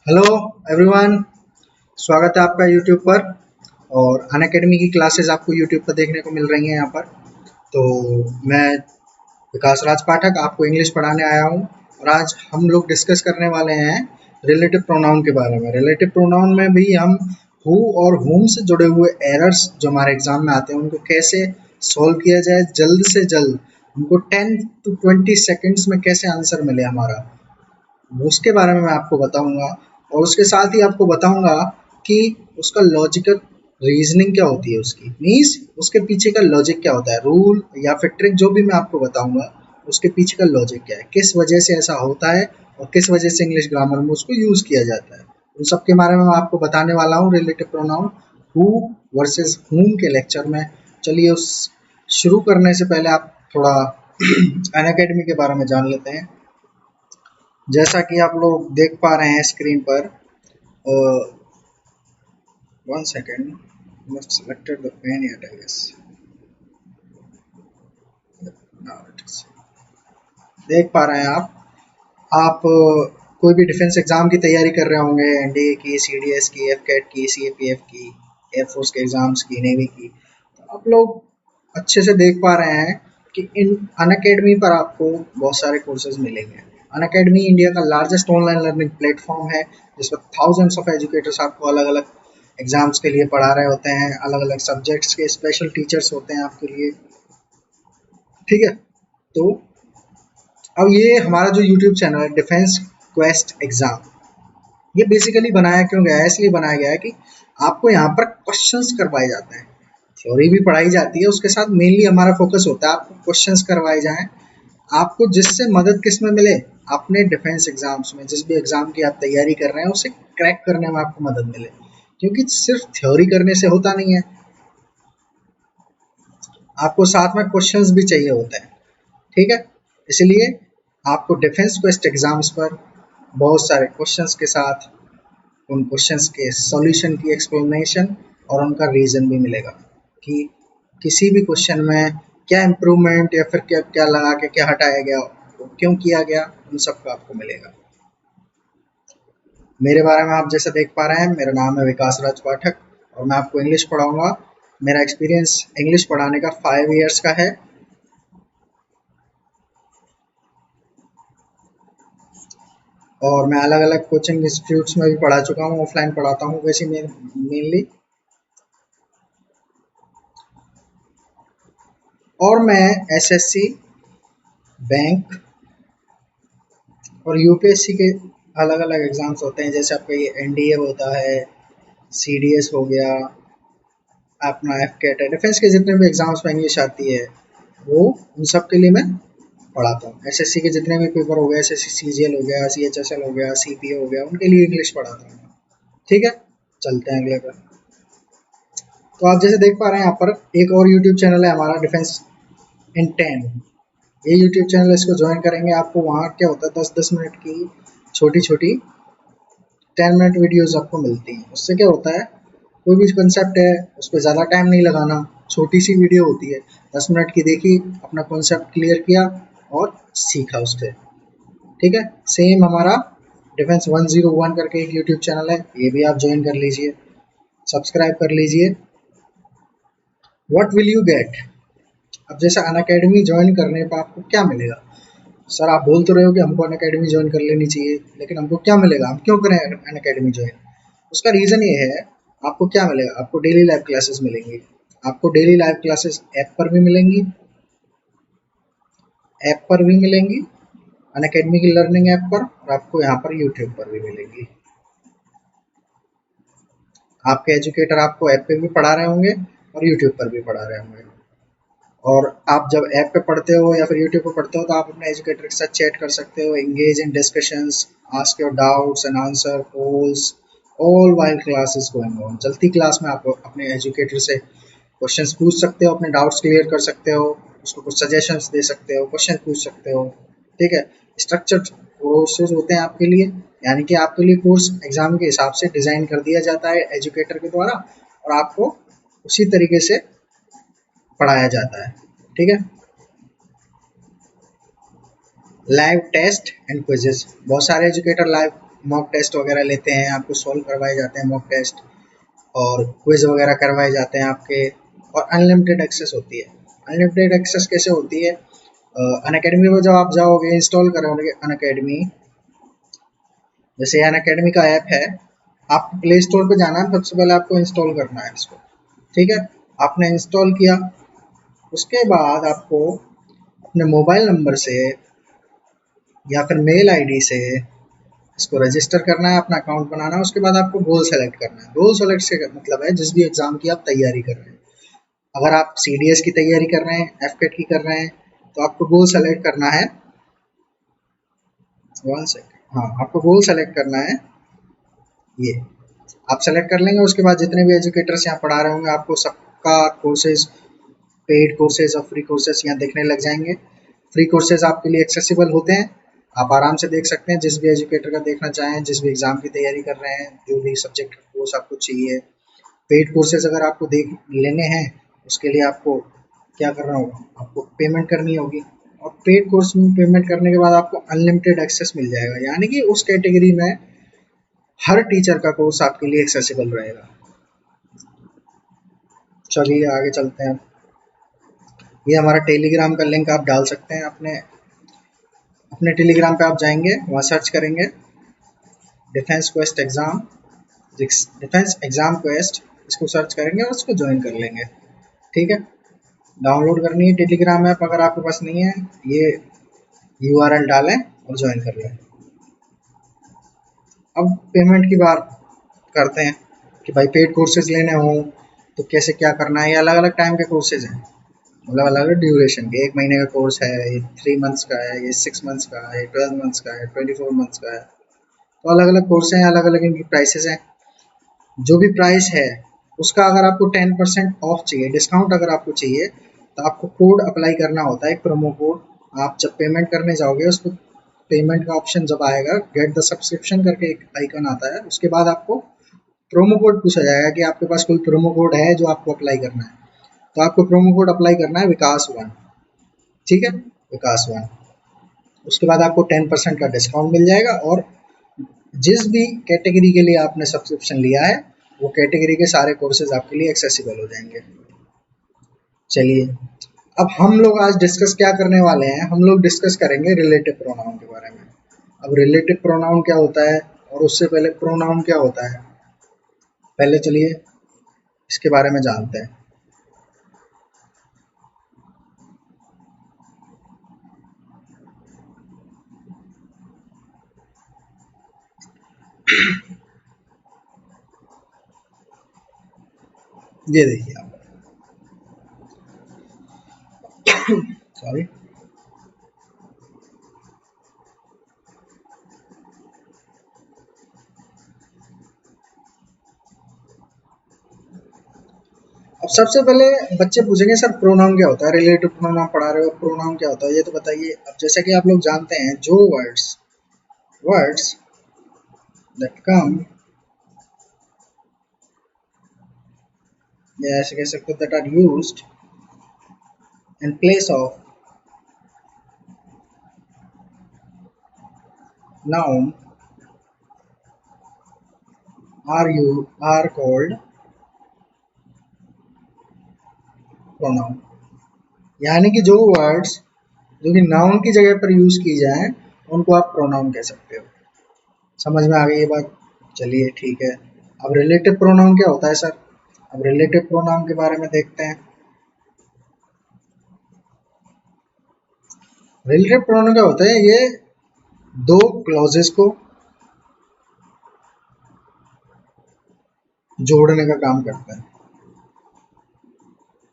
Hello everyone, स्वागत है आपका यूट्यूब पर। और अनअकैडमी की क्लासेस आपको यूट्यूब पर देखने को मिल रही हैं यहाँ पर। तो मैं विकास राज पाठक आपको इंग्लिश पढ़ाने आया हूँ। और आज हम लोग डिस्कस करने वाले हैं रिलेटिव प्रोनाउन के बारे में। रिलेटिव प्रोनाउन में भी हम हु और हुम से जुड़े हुए एरर्स जो हमारे एग्जाम में आते हैं उनको कैसे सॉल्व किया जाए जल्द से जल्द, उनको 10 to 20 सेकेंड्स में कैसे आंसर मिले हमारा, उसके बारे में मैं आपको बताऊंगा। और उसके साथ ही आपको बताऊंगा कि उसका लॉजिकल रीजनिंग क्या होती है, उसकी मीन्स उसके पीछे का लॉजिक क्या होता है, रूल या फिर ट्रिक जो भी मैं आपको बताऊंगा उसके पीछे का लॉजिक क्या है, किस वजह से ऐसा होता है और किस वजह से इंग्लिश ग्रामर में उसको यूज किया जाता है। उन सब के बारे में मैं आपको बताने वाला हूँ रिलेटिव प्रोनाउन हु वर्सेस हुम के लेक्चर में। चलिए उस शुरू करने से पहले आप थोड़ा अनअकैडमी के बारे में जान लेते हैं। जैसा कि आप लोग देख पा रहे हैं स्क्रीन पर, one second, must selected the pen yet I guess. Now it is. देख पा रहे हैं आप कोई भी डिफेंस एग्जाम की तैयारी कर रहे होंगे, एनडीए की, सीडीएस की, एफकेट की, सीएपीएफ की, एयरफोर्स के एग्जाम्स की, नेवी की। तो आप लोग अच्छे से देख पा रहे हैं कि इन अनअकैडमी पर आपको बहुत सारे कोर्सेज मिलेंगे। अनअकैडमी इंडिया का लार्जेस्ट ऑनलाइन लर्निंग प्लेटफॉर्म है जिस पर थाउजेंड्स ऑफ एजुकेटर्स आपको अलग अलग एग्जाम्स के लिए पढ़ा रहे होते हैं। अलग अलग सब्जेक्ट्स के स्पेशल टीचर्स होते हैं आपके लिए, ठीक है। तो अब ये हमारा जो यूट्यूब चैनल है डिफेंस क्वेस्ट एग्जाम, ये बेसिकली बनाया क्यों गया है, इसलिए बनाया गया है कि आपको यहाँ पर क्वेश्चंस करवाए जाते हैं। थ्योरी भी पढ़ाई जाती है, उसके साथ मेनली हमारा फोकस होता है आपको क्वेश्चंस करवाए जाएं, आपको जिससे मदद किस में मिले, अपने डिफेंस एग्जाम्स में, जिस भी एग्जाम की आप तैयारी कर रहे हैं उसे क्रैक करने में आपको मदद मिले। क्योंकि सिर्फ थ्योरी करने से होता नहीं है, आपको साथ में क्वेश्चंस भी चाहिए होते हैं, ठीक है। इसलिए आपको डिफेंस क्वेस्ट एग्जाम्स पर बहुत सारे क्वेश्चंस के साथ उन क्वेश्चंस के सॉल्यूशन की एक्सप्लेनेशन और उनका रीजन भी मिलेगा कि किसी भी क्वेश्चन में क्या इम्प्रूवमेंट या फिर क्या क्या लगा के क्या हटाया गया, क्यों किया गया, उन सब का आपको मिलेगा। मेरे बारे में आप जैसे देख पा रहे हैं, मेरा नाम है विकास राज पाठक और मैं आपको इंग्लिश पढ़ाऊंगा। मेरा एक्सपीरियंस इंग्लिश पढ़ाने का 5 years का है। और मैं अलग अलग कोचिंग इंस्टीट्यूट्स में भी पढ़ा चुका हूँ, ऑफलाइन पढ़ाता हूँ वैसे मेनली। और मैं एसएससी, बैंक और यूपीएससी के अलग अलग एग्जाम्स होते हैं, जैसे आपका ये एनडीए होता है, सीडीएस हो गया, अपना एफकेट है, डिफेंस के जितने भी एग्जाम्स में इंग्लिश आती है वो उन सब के लिए मैं पढ़ाता हूँ। एसएससी के जितने भी पेपर हो गए, एसएससी सीजीएल हो गया, सीएचएसएल हो गया, सीपीए हो गया, उनके लिए इंग्लिश पढ़ाता हूँ, ठीक है। चलते हैं अगले पर। तो आप जैसे देख पा रहे हैं यहाँ पर एक और यूट्यूब चैनल है हमारा, डिफेंस इन 10। ये यूट्यूब चैनल, इसको ज्वाइन करेंगे आपको वहाँ क्या होता है 10-10 मिनट की छोटी छोटी 10 मिनट वीडियोस आपको मिलती हैं। उससे क्या होता है, कोई भी कंसेप्ट है उस पर ज़्यादा टाइम नहीं लगाना, छोटी सी वीडियो होती है, 10 मिनट की देखी, अपना कॉन्सेप्ट क्लियर किया और सीखा उससे, ठीक है। सेम हमारा डिफेंस 101 करके एक यूट्यूब चैनल है, ये भी आप ज्वाइन कर लीजिए, सब्सक्राइब कर लीजिए। व्हाट विल यू गेट, अब जैसे अनअकैडमी ज्वाइन करने पर आपको क्या मिलेगा। सर आप बोल तो रहे हो कि हमको अनअकैडमी ज्वाइन कर लेनी चाहिए, लेकिन हमको क्या मिलेगा, हम क्यों करें अनअकैडमी ज्वाइन। उसका रीज़न ये है, आपको क्या मिलेगा, आपको डेली लाइव क्लासेस मिलेंगी। आपको डेली लाइव क्लासेस ऐप पर भी मिलेंगी, ऐप पर भी मिलेंगी अनअकैडमी की लर्निंग ऐप पर, और आपको यहाँ पर यूट्यूब पर भी मिलेंगी। आपके एजुकेटर आपको ऐप पे भी पढ़ा रहे होंगे और यूट्यूब पर भी पढ़ा रहे होंगे। और आप जब ऐप पे पढ़ते हो या फिर यूट्यूब पे पढ़ते हो तो आप अपने एजुकेटर के साथ चैट कर सकते हो, engage in discussions, ask your doubts and answer polls all while class is going on. चलती क्लास में आप अपने एजुकेटर से क्वेश्चंस पूछ सकते हो, अपने डाउट्स क्लियर कर सकते हो, उसको कुछ सजेशंस दे सकते हो, क्वेश्चन पूछ सकते हो, ठीक है। स्ट्रक्चर्ड कोर्सेज होते हैं आपके लिए, यानी कि आपके लिए कोर्स एग्जाम के हिसाब से डिज़ाइन कर दिया जाता है एजुकेटर के द्वारा और आपको उसी तरीके से पढ़ाया जाता है, ठीक है। लाइव टेस्ट एंड क्विजेस, बहुत सारे एजुकेटर लाइव मॉक टेस्ट वगैरह लेते हैं, आपको सॉल्व करवाए जाते हैं मॉक टेस्ट, और क्विज वगैरह करवाए जाते हैं आपके, और अनलिमिटेड एक्सेस होती है। अनलिमिटेड एक्सेस कैसे होती है? अनअकैडमी में जब आप जाओगे, इंस्टॉल करोगे अनअकैडमी, जैसे अनअकैडमी का ऐप है, आप प्ले स्टोर पे जाना है, सबसे पहले आपको इंस्टॉल करना है इसको, ठीक है। आपने इंस्टॉल किया, उसके बाद आपको अपने मोबाइल नंबर से या फिर मेल आईडी से इसको रजिस्टर करना है, अपना अकाउंट बनाना है। उसके बाद आपको गोल सेलेक्ट करना है। गोल सेलेक्ट से मतलब है जिस भी एग्जाम की आप तैयारी कर रहे हैं। अगर आप सीडीएस की तैयारी कर रहे हैं, एफकेट की कर रहे हैं, तो आपको गोल सेलेक्ट करना है। वन सेकेंड, हाँ, आपको गोल सेलेक्ट करना है, ये आप सेलेक्ट कर लेंगे। उसके बाद जितने भी एजुकेटर्स यहाँ पढ़ा रहे होंगे, आपको सबका कोर्सेज, पेड कोर्सेज और फ्री कोर्सेज यहाँ देखने लग जाएंगे। फ्री कोर्सेज आपके लिए एक्सेसिबल होते हैं, आप आराम से देख सकते हैं जिस भी एजुकेटर का देखना चाहें, जिस भी एग्जाम की तैयारी कर रहे हैं, जो भी सब्जेक्ट कोर्स आपको चाहिए। पेड कोर्सेज अगर आपको देख लेने हैं, उसके लिए आपको क्या करना होगा, आपको पेमेंट करनी होगी, और पेड कोर्स में पेमेंट करने के बाद आपको अनलिमिटेड एक्सेस मिल जाएगा, यानी कि उस कैटेगरी में हर टीचर का कोर्स आपके लिए एक्सेसिबल रहेगा। चलिए आगे चलते हैं। ये हमारा टेलीग्राम का लिंक आप डाल सकते हैं, अपने अपने टेलीग्राम पे आप जाएंगे, वहाँ सर्च करेंगे defence quest exam, defence exam quest, इसको सर्च करेंगे और उसको ज्वाइन कर लेंगे, ठीक है। डाउनलोड करनी है टेलीग्राम ऐप, अगर आपके पास नहीं है, ये यूआरएल डालें और ज्वाइन कर लें। अब पेमेंट की बात करते हैं कि भाई पेड कोर्सेज लेने हों तो कैसे क्या करना है। ये अलग अलग टाइम के कोर्सेज हैं, मतलब अलग अलग ड्यूरेशन के। 1 महीने का कोर्स है, ये 3 मंथ्स का है, ये 6 मंथ्स का है, 12 मंथ्स का है, 24 मंथ्स का है। तो अलग अलग कोर्स हैं, अलग अलग इनकी प्राइसेस हैं। जो भी प्राइस है उसका अगर आपको 10% ऑफ चाहिए, डिस्काउंट अगर आपको चाहिए, तो आपको कोड अप्लाई करना होता है, एक प्रोमो कोड। आप जब पेमेंट करने जाओगे, उसको पेमेंट का ऑप्शन जब आएगा, गेट द सब्सक्रिप्शन करके एक आइकन आता है, उसके बाद आपको प्रोमो कोड पूछा जाएगा कि आपके पास कोई प्रोमो कोड है जो आपको अप्लाई करना है। तो आपको प्रोमो कोड अप्लाई करना है विकास 1, ठीक है, विकास 1। उसके बाद आपको 10% का डिस्काउंट मिल जाएगा, और जिस भी कैटेगरी के लिए आपने सब्सक्रिप्शन लिया है, वो कैटेगरी के सारे कोर्सेज आपके लिए एक्सेसिबल हो जाएंगे। चलिए, अब हम लोग आज डिस्कस क्या करने वाले हैं, हम लोग डिस्कस करेंगे रिलेटिव प्रोनाउन के बारे में। अब रिलेटिव प्रोनाउन क्या होता है, और उससे पहले प्रोनाउन क्या होता है, पहले चलिए इसके बारे में जानते हैं। ये देखिए आप, सॉरी, अब सबसे पहले बच्चे पूछेंगे सर प्रोनाउन क्या होता है, रिलेटिव प्रोनाउन पढ़ा रहे हो, प्रोनाउन क्या होता है ये तो बताइए। अब जैसा कि आप लोग जानते हैं, जो वर्ड्स वर्ड्स दैट कम, या ऐसे कह सकते हो that are used in place of noun are called pronoun। यानी कि जो वर्ड्स जो कि नाउन की जगह पर यूज की जाए, उनको आप प्रोनाउन कह सकते हो। समझ में आ गई ये बात? चलिए ठीक है। अब रिलेटिव प्रोनाउन क्या होता है सर? अब रिलेटिव प्रोनाउन के बारे में देखते हैं। रिलेटिव प्रोनाउन क्या होता है? ये दो क्लॉजेस को जोड़ने का काम करता है।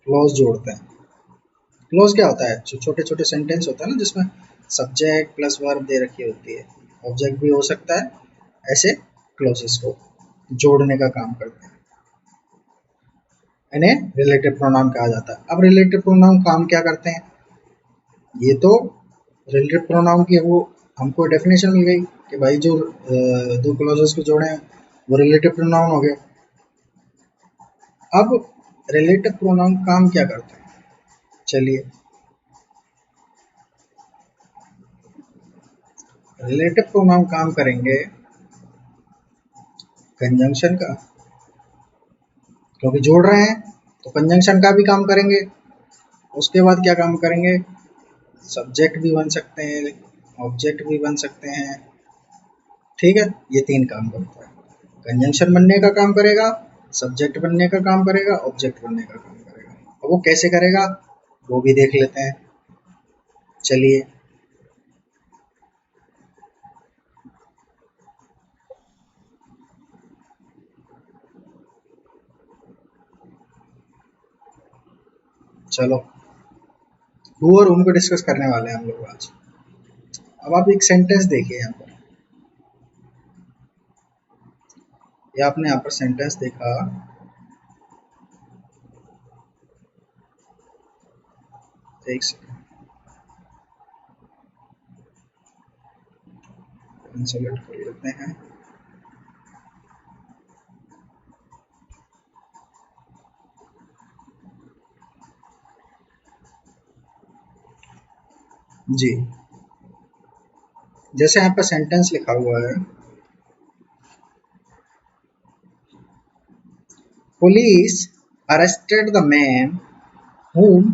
क्लॉज जोड़ते हैं। क्लॉज क्या होता है? जो छोटे छोटे सेंटेंस होता है ना, जिसमें सब्जेक्ट प्लस वर्ब दे रखी होती है, ऑब्जेक्ट भी हो सकता है, ऐसे क्लॉजेस को जोड़ने का काम करते हैं, इन्हें रिलेटिव प्रोनाउन कहा जाता है। अब रिलेटिव प्रोनाउन काम क्या करते हैं, ये तो रिलेटिव प्रोनाउन की वो हमको डेफिनेशन मिल गई कि भाई जो दो क्लॉजेस को जोड़े हैं वो रिलेटिव प्रोनाउन हो गए। अब रिलेटिव प्रोनाउन काम क्या करते हैं, चलिए। रिलेटिव प्रोनाउन काम करेंगे कंजंक्शन का, क्योंकि जोड़ रहे हैं तो कंजंक्शन का भी काम करेंगे। उसके बाद क्या काम करेंगे, सब्जेक्ट भी बन सकते हैं, ऑब्जेक्ट भी बन सकते हैं। ठीक है, ये 3 काम करता है। कंजंक्शन बनने का काम करेगा, सब्जेक्ट बनने का काम करेगा, ऑब्जेक्ट बनने का काम करेगा। और वो कैसे करेगा वो भी देख लेते हैं, चलिए। चलो, हु और whom को डिस्कस करने वाले हैं हम लोग आज। अब आप एक सेंटेंस देखिए यहाँ पर, ये आपने यहाँ पर सेंटेंस देखा, एक सेकंड सेलेक्ट कर लेते हैं। जी, जैसे यहाँ पर सेंटेंस लिखा हुआ है, police arrested the man whom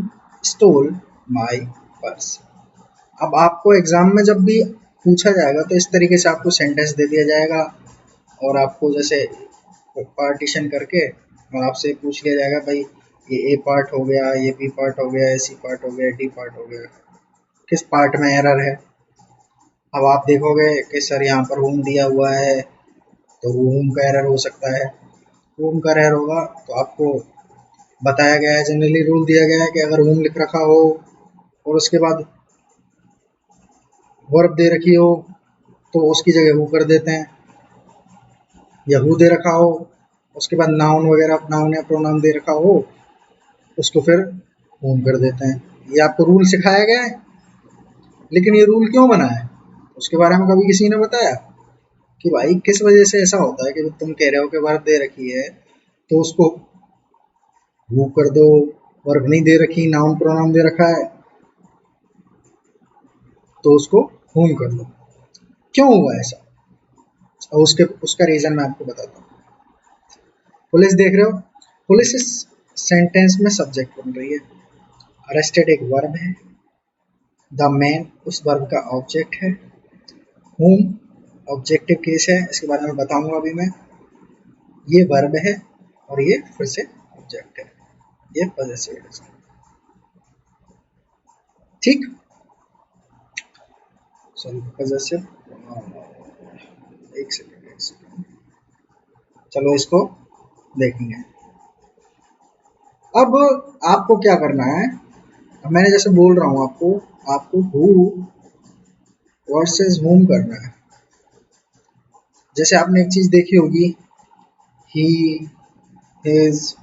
stole my purse. अब आपको एग्जाम में जब भी पूछा जाएगा तो इस तरीके से आपको सेंटेंस दे दिया जाएगा, और आपको जैसे पार्टीशन करके और आपसे पूछ लिया जाएगा भाई ये ए पार्ट हो गया, ये बी पार्ट हो गया, सी पार्ट हो गया, डी पार्ट हो गया, किस पार्ट में एरर है। अब आप देखोगे कि सर यहाँ पर होम दिया हुआ है तो होम का एरर हो सकता है। होम का एरर होगा तो आपको बताया गया है, जनरली रूल दिया गया है कि अगर होम लिख रखा हो और उसके बाद वर्ब दे रखी हो तो उसकी जगह हु कर देते हैं, या हु दे रखा हो उसके बाद नाउन वगैरह नाउन या प्रोनाउन दे रखा हो उसको फिर होम कर देते हैं। ये आपको रूल सिखाया गया है, लेकिन ये रूल क्यों बना है उसके बारे में कभी किसी ने बताया कि भाई किस वजह से ऐसा होता है कि तुम कह रहे हो कि वर्ब दे रखी है तो उसको हु कर दो, वर्ब नहीं दे रखी, नाउन प्रोनाउन दे रखा है तो उसको होम कर दो। क्यों हुआ ऐसा, और उसका रीजन मैं आपको बताता हूँ। पुलिस देख रहे हो, पुलिस इस सेंटेंस में सब्जेक्ट बन रही है, अरेस्टेड एक वर्ब है, द मैन उस वर्ब का ऑब्जेक्ट है, होम ऑब्जेक्टिव केस है, इसके बारे में बताऊंगा अभी मैं। ये वर्ब है और ये फिर से ऑब्जेक्ट है, ये पॉजेसिव है। ठीक, सॉरी पॉजेसिव, एक सेकंड, चलो इसको देखेंगे। अब आपको क्या करना है, अब मैंने जैसे बोल रहा हूँ आपको हु वर्सेस होम करना है। जैसे आपने एक चीज देखी होगी, ही, हिज,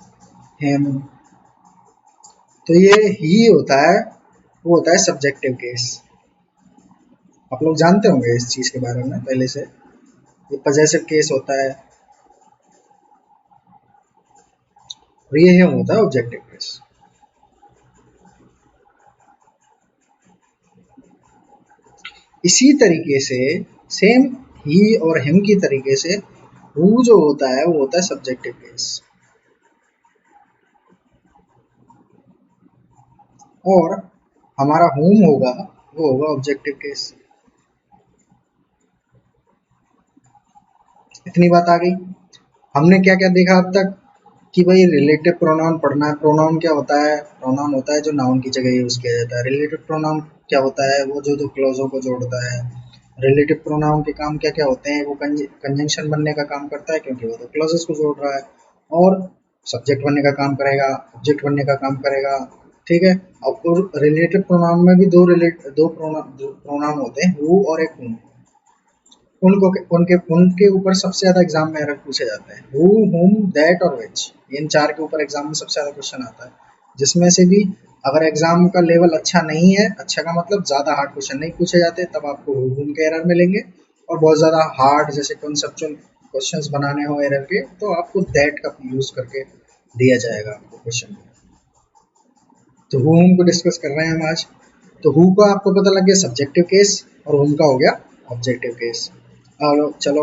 हिम, तो ये ही होता है, वो होता है सब्जेक्टिव केस। आप लोग जानते होंगे इस चीज के बारे में पहले से। ये पॉजेसिव केस होता है और ये हिम होता है ऑब्जेक्टिव केस। इसी तरीके से सेम ही और हिम की तरीके से हु जो होता है वो होता है सब्जेक्टिव केस, और हमारा होम होगा वो होगा ऑब्जेक्टिव केस। इतनी बात आ गई। हमने क्या क्या देखा अब तक कि भाई रिलेटिव प्रोनाउन पढ़ना है। प्रोनाउन क्या होता है, प्रोनाउन होता है जो नाउन की जगह यूज किया जाता है। रिलेटिव प्रोनाउन क्या होता है, वो जो दो क्लॉजों को जोड़ता है। रिलेटिव प्रोनाउन के काम क्या क्या होते हैं, वो कंजंक्शन बनने का काम करता है क्योंकि वो दो क्लॉजेस को जोड़ रहा है, और सब्जेक्ट बनने का काम करेगा, ऑब्जेक्ट बनने का काम करेगा। ठीक है, अब रिलेटिव प्रोनाउन में भी दो प्रोनाउन होते हैं, हु और एक हुम। उनको उनके उनके ऊपर सबसे ज्यादा एग्जाम में एरर पूछे जाते हैं, हु, हुम, दैट और विच। इन चार के ऊपर एग्जाम में सबसे ज्यादा क्वेश्चन आता है, जिसमें से भी अगर एग्जाम का लेवल अच्छा नहीं है, अच्छा का मतलब ज्यादा हार्ड क्वेश्चन नहीं पूछे जाते, तब आपको हु, हुम के एरर मिलेंगे। और बहुत ज्यादा हार्ड जैसे कॉन्सेप्चुअल क्वेश्चंस बनाने हो एरर के, तो आपको दैट का यूज करके दिया जाएगा आपको क्वेश्चन। तो हु, हुम को डिस्कस कर रहे हैं हम आज। तो हु का आपको पता लग गया सब्जेक्टिव केस, और हुम का हो गया ऑब्जेक्टिव केस। चलो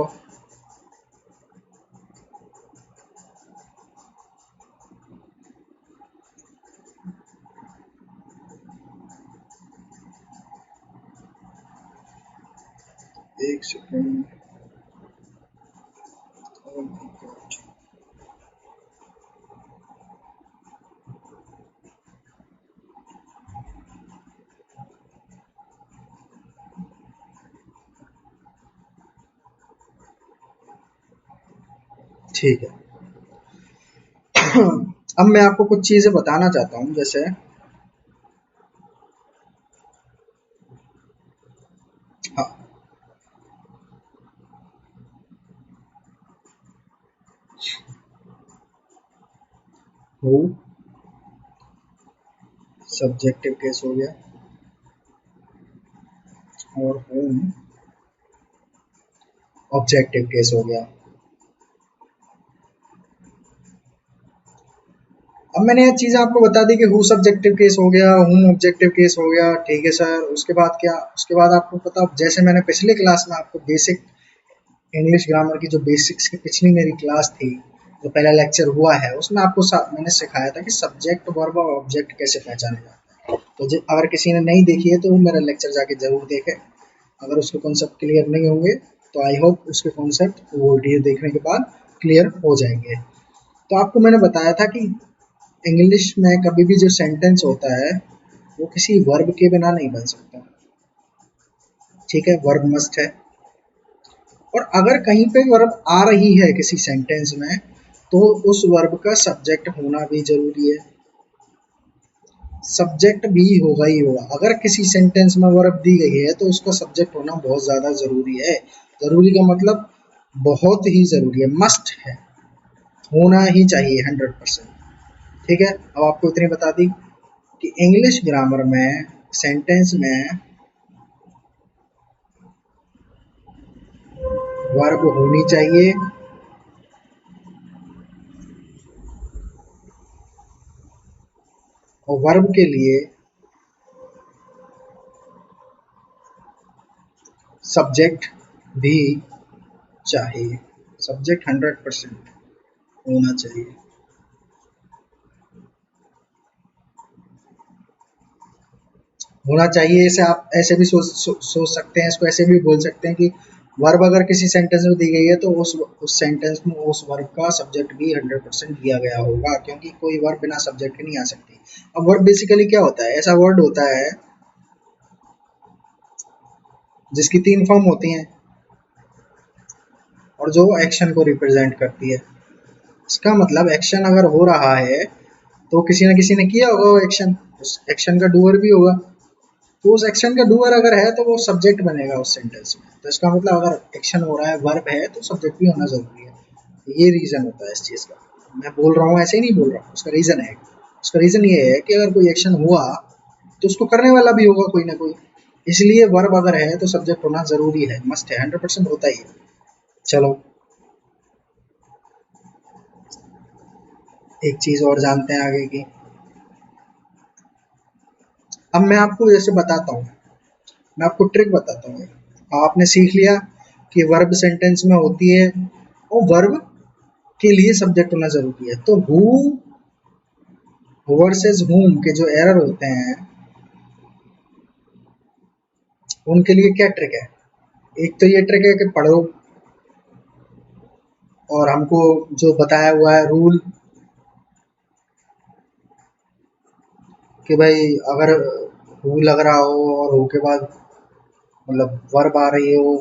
एक सेकेंड। Oh my God. ठीक है। अब मैं आपको कुछ चीजें बताना चाहता हूँ, जैसे हाँ, हु सब्जेक्टिव केस हो गया, और होम ऑब्जेक्टिव केस हो गया। अब मैंने ये चीज़ें आपको बता दी कि हु सब्जेक्टिव केस हो गया, हुम ऑब्जेक्टिव केस हो गया, ठीक है सर। उसके बाद क्या, उसके बाद आपको पता, जैसे मैंने पिछले क्लास में आपको बेसिक इंग्लिश ग्रामर की जो बेसिक्स की पिछली मेरी क्लास थी, जो पहला लेक्चर हुआ है, उसमें आपको मैंने सिखाया था कि सब्जेक्ट वर्ब और ऑब्जेक्ट कैसे पहचाने जाते हैं। तो अगर किसी ने नहीं देखी है तो वो मेरा लेक्चर जाके जरूर देखे। अगर उसके कॉन्सेप्ट क्लियर नहीं होंगे तो आई होप उसके कॉन्सेप्ट वो वीडियो देखने के बाद क्लियर हो जाएंगे। तो आपको मैंने बताया था कि इंग्लिश में कभी भी जो सेंटेंस होता है वो किसी वर्ब के बिना नहीं बन सकता। ठीक है, वर्ब मस्ट है। और अगर कहीं पे वर्ब आ रही है किसी सेंटेंस में तो उस वर्ब का सब्जेक्ट होना भी जरूरी है। सब्जेक्ट भी होगा ही होगा। अगर किसी सेंटेंस में वर्ब दी गई है तो उसका सब्जेक्ट होना बहुत ज़्यादा ज़रूरी है। ज़रूरी का मतलब बहुत ही ज़रूरी है, मस्ट है, होना ही चाहिए 100%। ठीक है, अब आपको इतनी बता दी कि इंग्लिश ग्रामर में सेंटेंस में वर्ब होनी चाहिए, और वर्ब के लिए सब्जेक्ट भी चाहिए। सब्जेक्ट 100% होना चाहिए। होना चाहिए, इसे आप ऐसे भी सोच सकते हैं, इसको ऐसे भी बोल सकते हैं कि वर्ब अगर किसी सेंटेंस में दी गई है तो उस सेंटेंस में उस वर्ब का सब्जेक्ट भी 100% दिया गया होगा, क्योंकि कोई वर्ब बिना सब्जेक्ट के नहीं आ सकती। अब वर्ब बेसिकली क्या होता है, ऐसा वर्ड होता है जिसकी 3 फॉर्म होती हैं और जो एक्शन को रिप्रेजेंट करती है। इसका मतलब एक्शन अगर हो रहा है तो किसी न किसी ने किया होगा वो एक्शन, उस एक्शन का डूअर भी होगा। तो उस एक्शन का डूअर अगर है तो वो सब्जेक्ट बनेगा उस सेंटेंस में। तो इसका मतलब अगर एक्शन हो रहा है, वर्ब है, तो सब्जेक्ट भी होना जरूरी है। ये रीजन होता है इस चीज का। मैं बोल रहा हूँ ऐसे ही नहीं बोल रहा हूँ, उसका रीजन है। उसका रीजन ये है कि अगर कोई एक्शन हुआ तो उसको करने वाला भी होगा कोई ना कोई, इसलिए वर्ब अगर है तो सब्जेक्ट होना जरूरी है, मस्ट है, 100% होता ही है। चलो एक चीज और जानते हैं आगे की। अब मैं आपको जैसे बताता हूँ, मैं आपको ट्रिक बताता हूँ। आपने सीख लिया कि वर्ब सेंटेंस में होती है और वर्ब के लिए सब्जेक्ट होना जरूरी है। तो हु वर्सेस हुम के जो एरर होते हैं उनके लिए क्या ट्रिक है। एक तो ये ट्रिक है कि पढ़ो, और हमको जो बताया हुआ है रूल कि भाई अगर हु लग रहा हो और हु के बाद मतलब वर्ब आ रही हो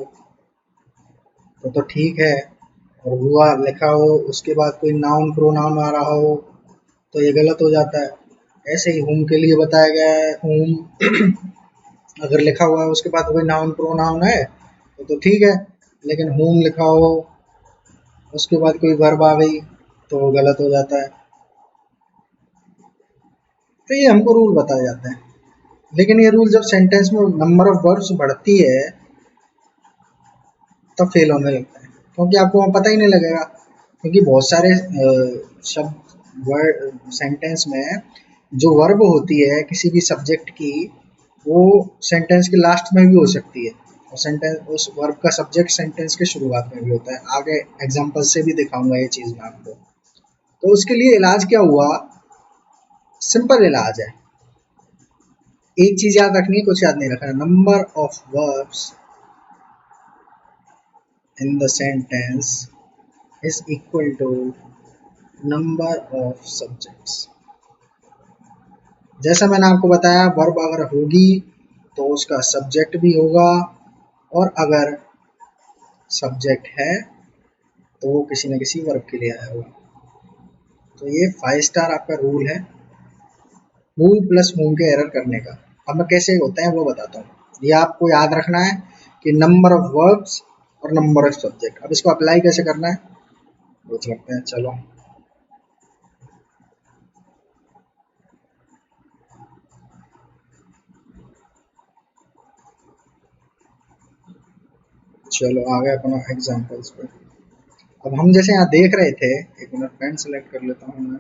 तो ठीक है, और हुआ लिखा हो उसके बाद कोई नाउन प्रोनाउन आ रहा हो तो ये गलत हो जाता है। ऐसे ही हुम के लिए बताया गया है, हुम अगर लिखा हुआ है उसके बाद कोई नाउन प्रोनाउन है तो ठीक है, लेकिन हुम लिखा हो उसके बाद कोई वर्ब आ गई तो वो गलत हो जाता है। तो ये हमको रूल बताए जाते हैं। लेकिन ये रूल जब सेंटेंस में नंबर ऑफ वर्ड्स बढ़ती है तब फेल होने लगता है, क्योंकि आपको वहाँ पता ही नहीं लगेगा। क्योंकि बहुत सारे शब्द वर्ड सेंटेंस में जो वर्ब होती है किसी भी सब्जेक्ट की, वो सेंटेंस के लास्ट में भी हो सकती है, और सेंटेंस उस वर्ब का सब्जेक्ट सेंटेंस के शुरुआत में भी होता है। आगे एग्जांपल से भी दिखाऊंगा ये चीज़ मैं आपको। तो उसके लिए इलाज क्या हुआ, सिंपल इलाज है। एक चीज याद रखनी है, कुछ याद नहीं रखना, number of verbs in the sentence is equal to number of subjects. जैसा मैंने आपको बताया, वर्ब अगर होगी तो उसका सब्जेक्ट भी होगा, और अगर सब्जेक्ट है तो वो किसी न किसी वर्ब के लिए आया होगा। तो ये 5 स्टार आपका रूल है who प्लस whom के एरर करने का। अब मैं कैसे होता है वो बताता हूँ। ये आपको याद रखना है कि नंबर ऑफ वर्ब्स और नंबर ऑफ सब्जेक्ट। अब इसको अप्लाई कैसे करना है वो लगते हैं। चलो चलो आ गए अपना एग्जांपल्स पे। अब हम जैसे यहाँ देख रहे थे, एक मिनट पेन सेलेक्ट कर लेता हूँ मैं।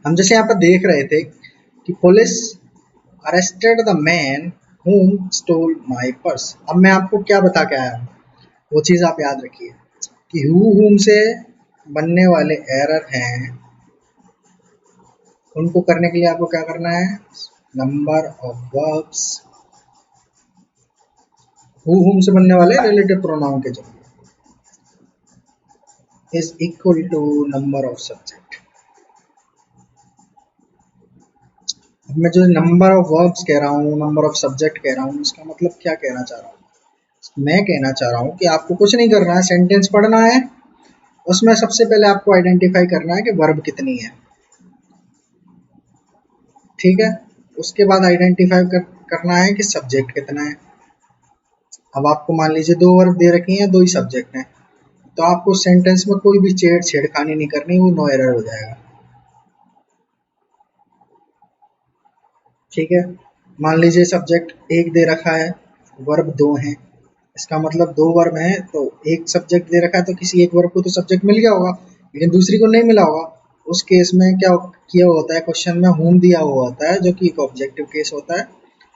हम जैसे यहाँ पर देख रहे थे कि police arrested the man whom stole my purse. अब मैं आपको क्या बता के आया हूँ, वो चीज़ आप याद रखिए कि whom से बनने वाले एरर हैं, उनको करने के लिए आपको क्या करना है, नंबर ऑफ वर्ब्स whom से बनने वाले रिलेटिव प्रोनाउन के जरिए is equal to number of subject. अब मैं जो नंबर ऑफ वर्ब्स कह रहा हूँ, नंबर ऑफ सब्जेक्ट कह रहा हूँ, इसका मतलब क्या कहना चाह रहा हूँ। मैं कहना चाह रहा हूँ कि आपको कुछ नहीं करना है, सेंटेंस पढ़ना है, उसमें सबसे पहले आपको आइडेंटिफाई करना है कि वर्ब कितनी है, ठीक है। उसके बाद आइडेंटिफाई करना है कि सब्जेक्ट कितना है। अब आपको मान लीजिए 2 वर्ब दे रखी हैं, 2 ही सब्जेक्ट हैं, तो आपको सेंटेंस में कोई भी छेड़खानी नहीं करनी, वो नो एरर हो जाएगा, ठीक है। मान लीजिए सब्जेक्ट 1 दे रखा है, वर्ब 2 हैं, इसका मतलब 2 वर्ब हैं तो एक सब्जेक्ट दे रखा है, तो किसी एक वर्ब को तो सब्जेक्ट मिल गया होगा, लेकिन दूसरी को नहीं मिला होगा। उस केस में क्या किया होता है, क्वेश्चन में whom दिया हुआ होता है, जो कि एक ऑब्जेक्टिव केस होता है,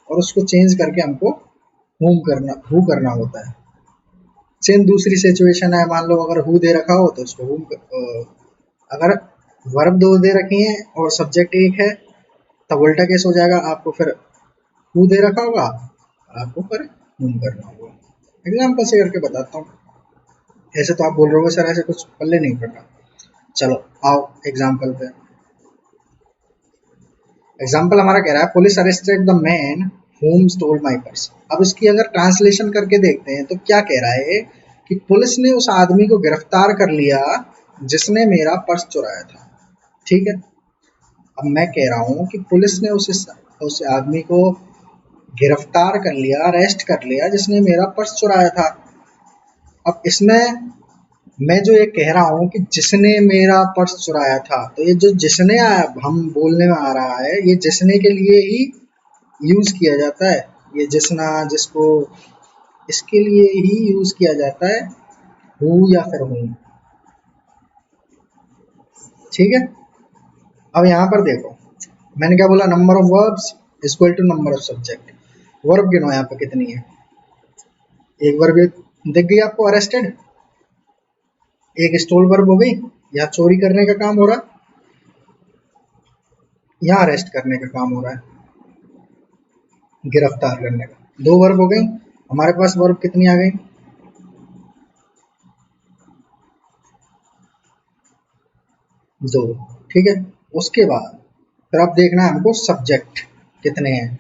और उसको चेंज करके हमको who करना होता है। सेम दूसरी सिचुएशन है, मान लो अगर हु दे रखा हो तो उसको अगर वर्ब 2 दे रखी हैं और सब्जेक्ट 1 है, तब उल्टा केस हो जाएगा, आपको फिर हु दे रखा होगा, आपको फिर whom करना होगा। एग्जाम्पल से करके बताता हूँ, ऐसे तो आप बोल रहे हो सर ऐसे कुछ पल्ले नहीं पड़ना। चलो आओ एग्जाम्पल पे। एग्जाम्पल हमारा कह रहा है police arrested the man whom stole my purse. अब इसकी अगर ट्रांसलेशन करके देखते हैं तो क्या कह रहा है कि पुलिस ने उस आदमी को गिरफ्तार कर लिया जिसने मेरा पर्स चुराया था, ठीक है। अब मैं कह रहा हूँ कि पुलिस ने उस आदमी को गिरफ्तार कर लिया, अरेस्ट कर लिया, जिसने मेरा पर्स चुराया था। अब इसमें मैं जो ये कह रहा हूँ कि जिसने मेरा पर्स चुराया था, तो ये जो जिसने हम बोलने में आ रहा है, ये जिसने के लिए ही यूज किया जाता है। ये जिसना, जिसको, इसके लिए ही यूज किया जाता है हु या फिर हूँ, ठीक है। अब यहाँ पर देखो मैंने क्या बोला, number of verbs equal to number of subject. Verb गिनो यहाँ पे कितनी है, एक वर्ब दिख गई आपको, अरेस्टेड, एक स्टोल वर्ब हो गई, यहाँ चोरी करने का काम हो रहा है, यहाँ अरेस्ट करने का काम हो रहा है, गिरफ्तार करने का। 2 वर्ब हो गई, हमारे पास वर्ब कितनी आ गई, 2, ठीक है। उसके बाद फिर आप देखना है हमको सब्जेक्ट कितने हैं।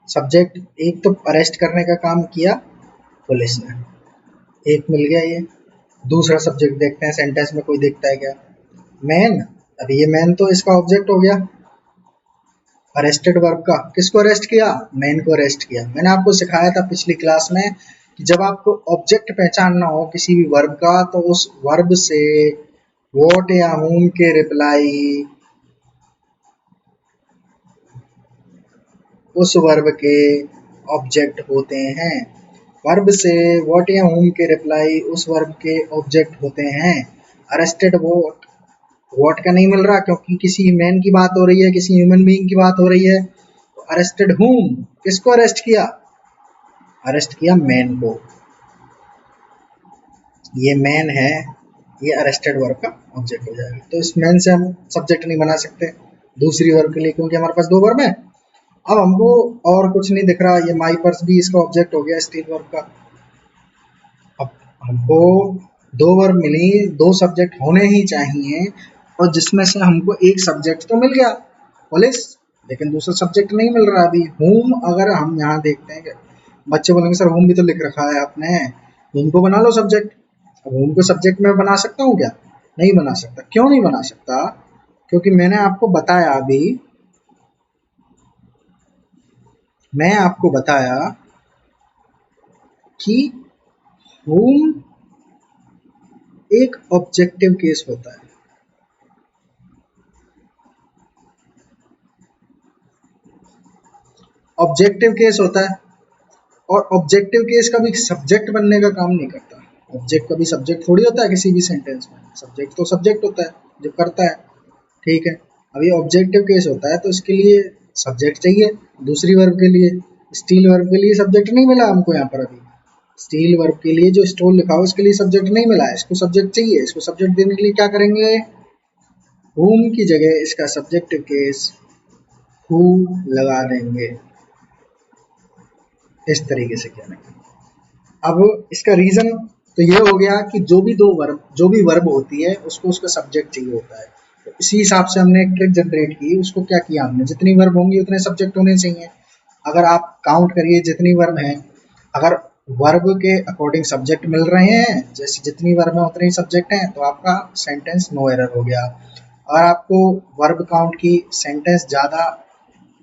सब्जेक्ट एक तो अरेस्ट करने का काम किया पुलिस ने, एक मिल गया ये। दूसरा सब्जेक्ट देखते हैं सेंटेंस में कोई दिखता है क्या, मैन। अब ये मैन तो इसका ऑब्जेक्ट हो गया अरेस्टेड वर्ब का। किसको अरेस्ट किया, मैन को अरेस्ट किया। मैंने आपको सिखाया था पिछली क्लास में कि जब आपको ऑब्जेक्ट पहचानना हो किसी भी वर्ब का, तो उस वर्ब से वॉट या whom के रिप्लाई उस वर्ब के ऑब्जेक्ट होते हैं। वर्ब से वॉट या whom के रिप्लाई उस वर्ब के ऑब्जेक्ट होते हैं। अरेस्टेड वॉट, वॉट का नहीं मिल रहा क्योंकि किसी मैन की बात हो रही है, किसी ह्यूमन बीइंग की बात हो रही है। तो अरेस्टेड whom, किसको अरेस्ट किया, अरेस्ट किया मैन को। ये मैन है, ये अरेस्टेड वर्ब का ऑब्जेक्ट हो जाएगा। तो इस मैन से हम सब्जेक्ट नहीं बना सकते दूसरी वर्ब के लिए, क्योंकि हमारे पास 2 वर्ब है। अब हमको और कुछ नहीं दिख रहा, ये माई पर्स भी इसका ऑब्जेक्ट हो गया स्टील वर्ब का। अब हमको दो वर्ब मिली, दो सब्जेक्ट होने ही चाहिए, और जिसमें से हमको एक सब्जेक्ट तो मिल गया पुलिस, लेकिन दूसरा सब्जेक्ट नहीं मिल रहा अभी। होम अगर हम यहाँ देखते हैं कि बच्चे बोलेंगे सर होम भी तो लिख रखा है आपने, होम को बना लो सब्जेक्ट। अब होम को सब्जेक्ट में बना सकता हूँ क्या? नहीं बना सकता। क्यों नहीं बना सकता? क्योंकि मैंने आपको बताया अभी, मैं आपको बताया कि होम एक ऑब्जेक्टिव केस होता है। ऑब्जेक्टिव केस होता है, और ऑब्जेक्टिव केस कभी सब्जेक्ट बनने का काम नहीं करता। ऑब्जेक्ट कभी सब्जेक्ट थोड़ी होता है किसी भी सेंटेंस में, सब्जेक्ट तो सब्जेक्ट होता है जो करता है। ठीक है, अब ये ऑब्जेक्टिव केस होता है तो इसके लिए सब्जेक्ट चाहिए। दूसरी वर्ब के लिए, स्टील वर्ब के लिए सब्जेक्ट नहीं मिला हमको यहाँ पर अभी। स्टील वर्ब के लिए जो स्टोर लिखा हो इसके लिए सब्जेक्ट नहीं मिला है, इसको सब्जेक्ट चाहिए। इसको सब्जेक्ट देने के लिए क्या करेंगे? whom की जगह इसका सब्जेक्टिव केस who लगा देंगे, इस तरीके से करेंगे। अब इसका रीजन तो ये हो गया कि जो भी वर्ब होती है उसको उसका सब्जेक्ट चाहिए होता है। तो इसी हिसाब से हमने एक ट्रिक जनरेट की। उसको क्या किया हमने, जितनी वर्ब होंगी उतने सब्जेक्ट होने चाहिए। अगर आप काउंट करिए जितनी वर्ब हैं, अगर वर्ब के अकॉर्डिंग सब्जेक्ट मिल रहे हैं, जैसे जितनी वर्ब है उतने ही सब्जेक्ट हैं, तो आपका सेंटेंस नो एरर हो गया। और आपको वर्ब काउंट की सेंटेंस ज़्यादा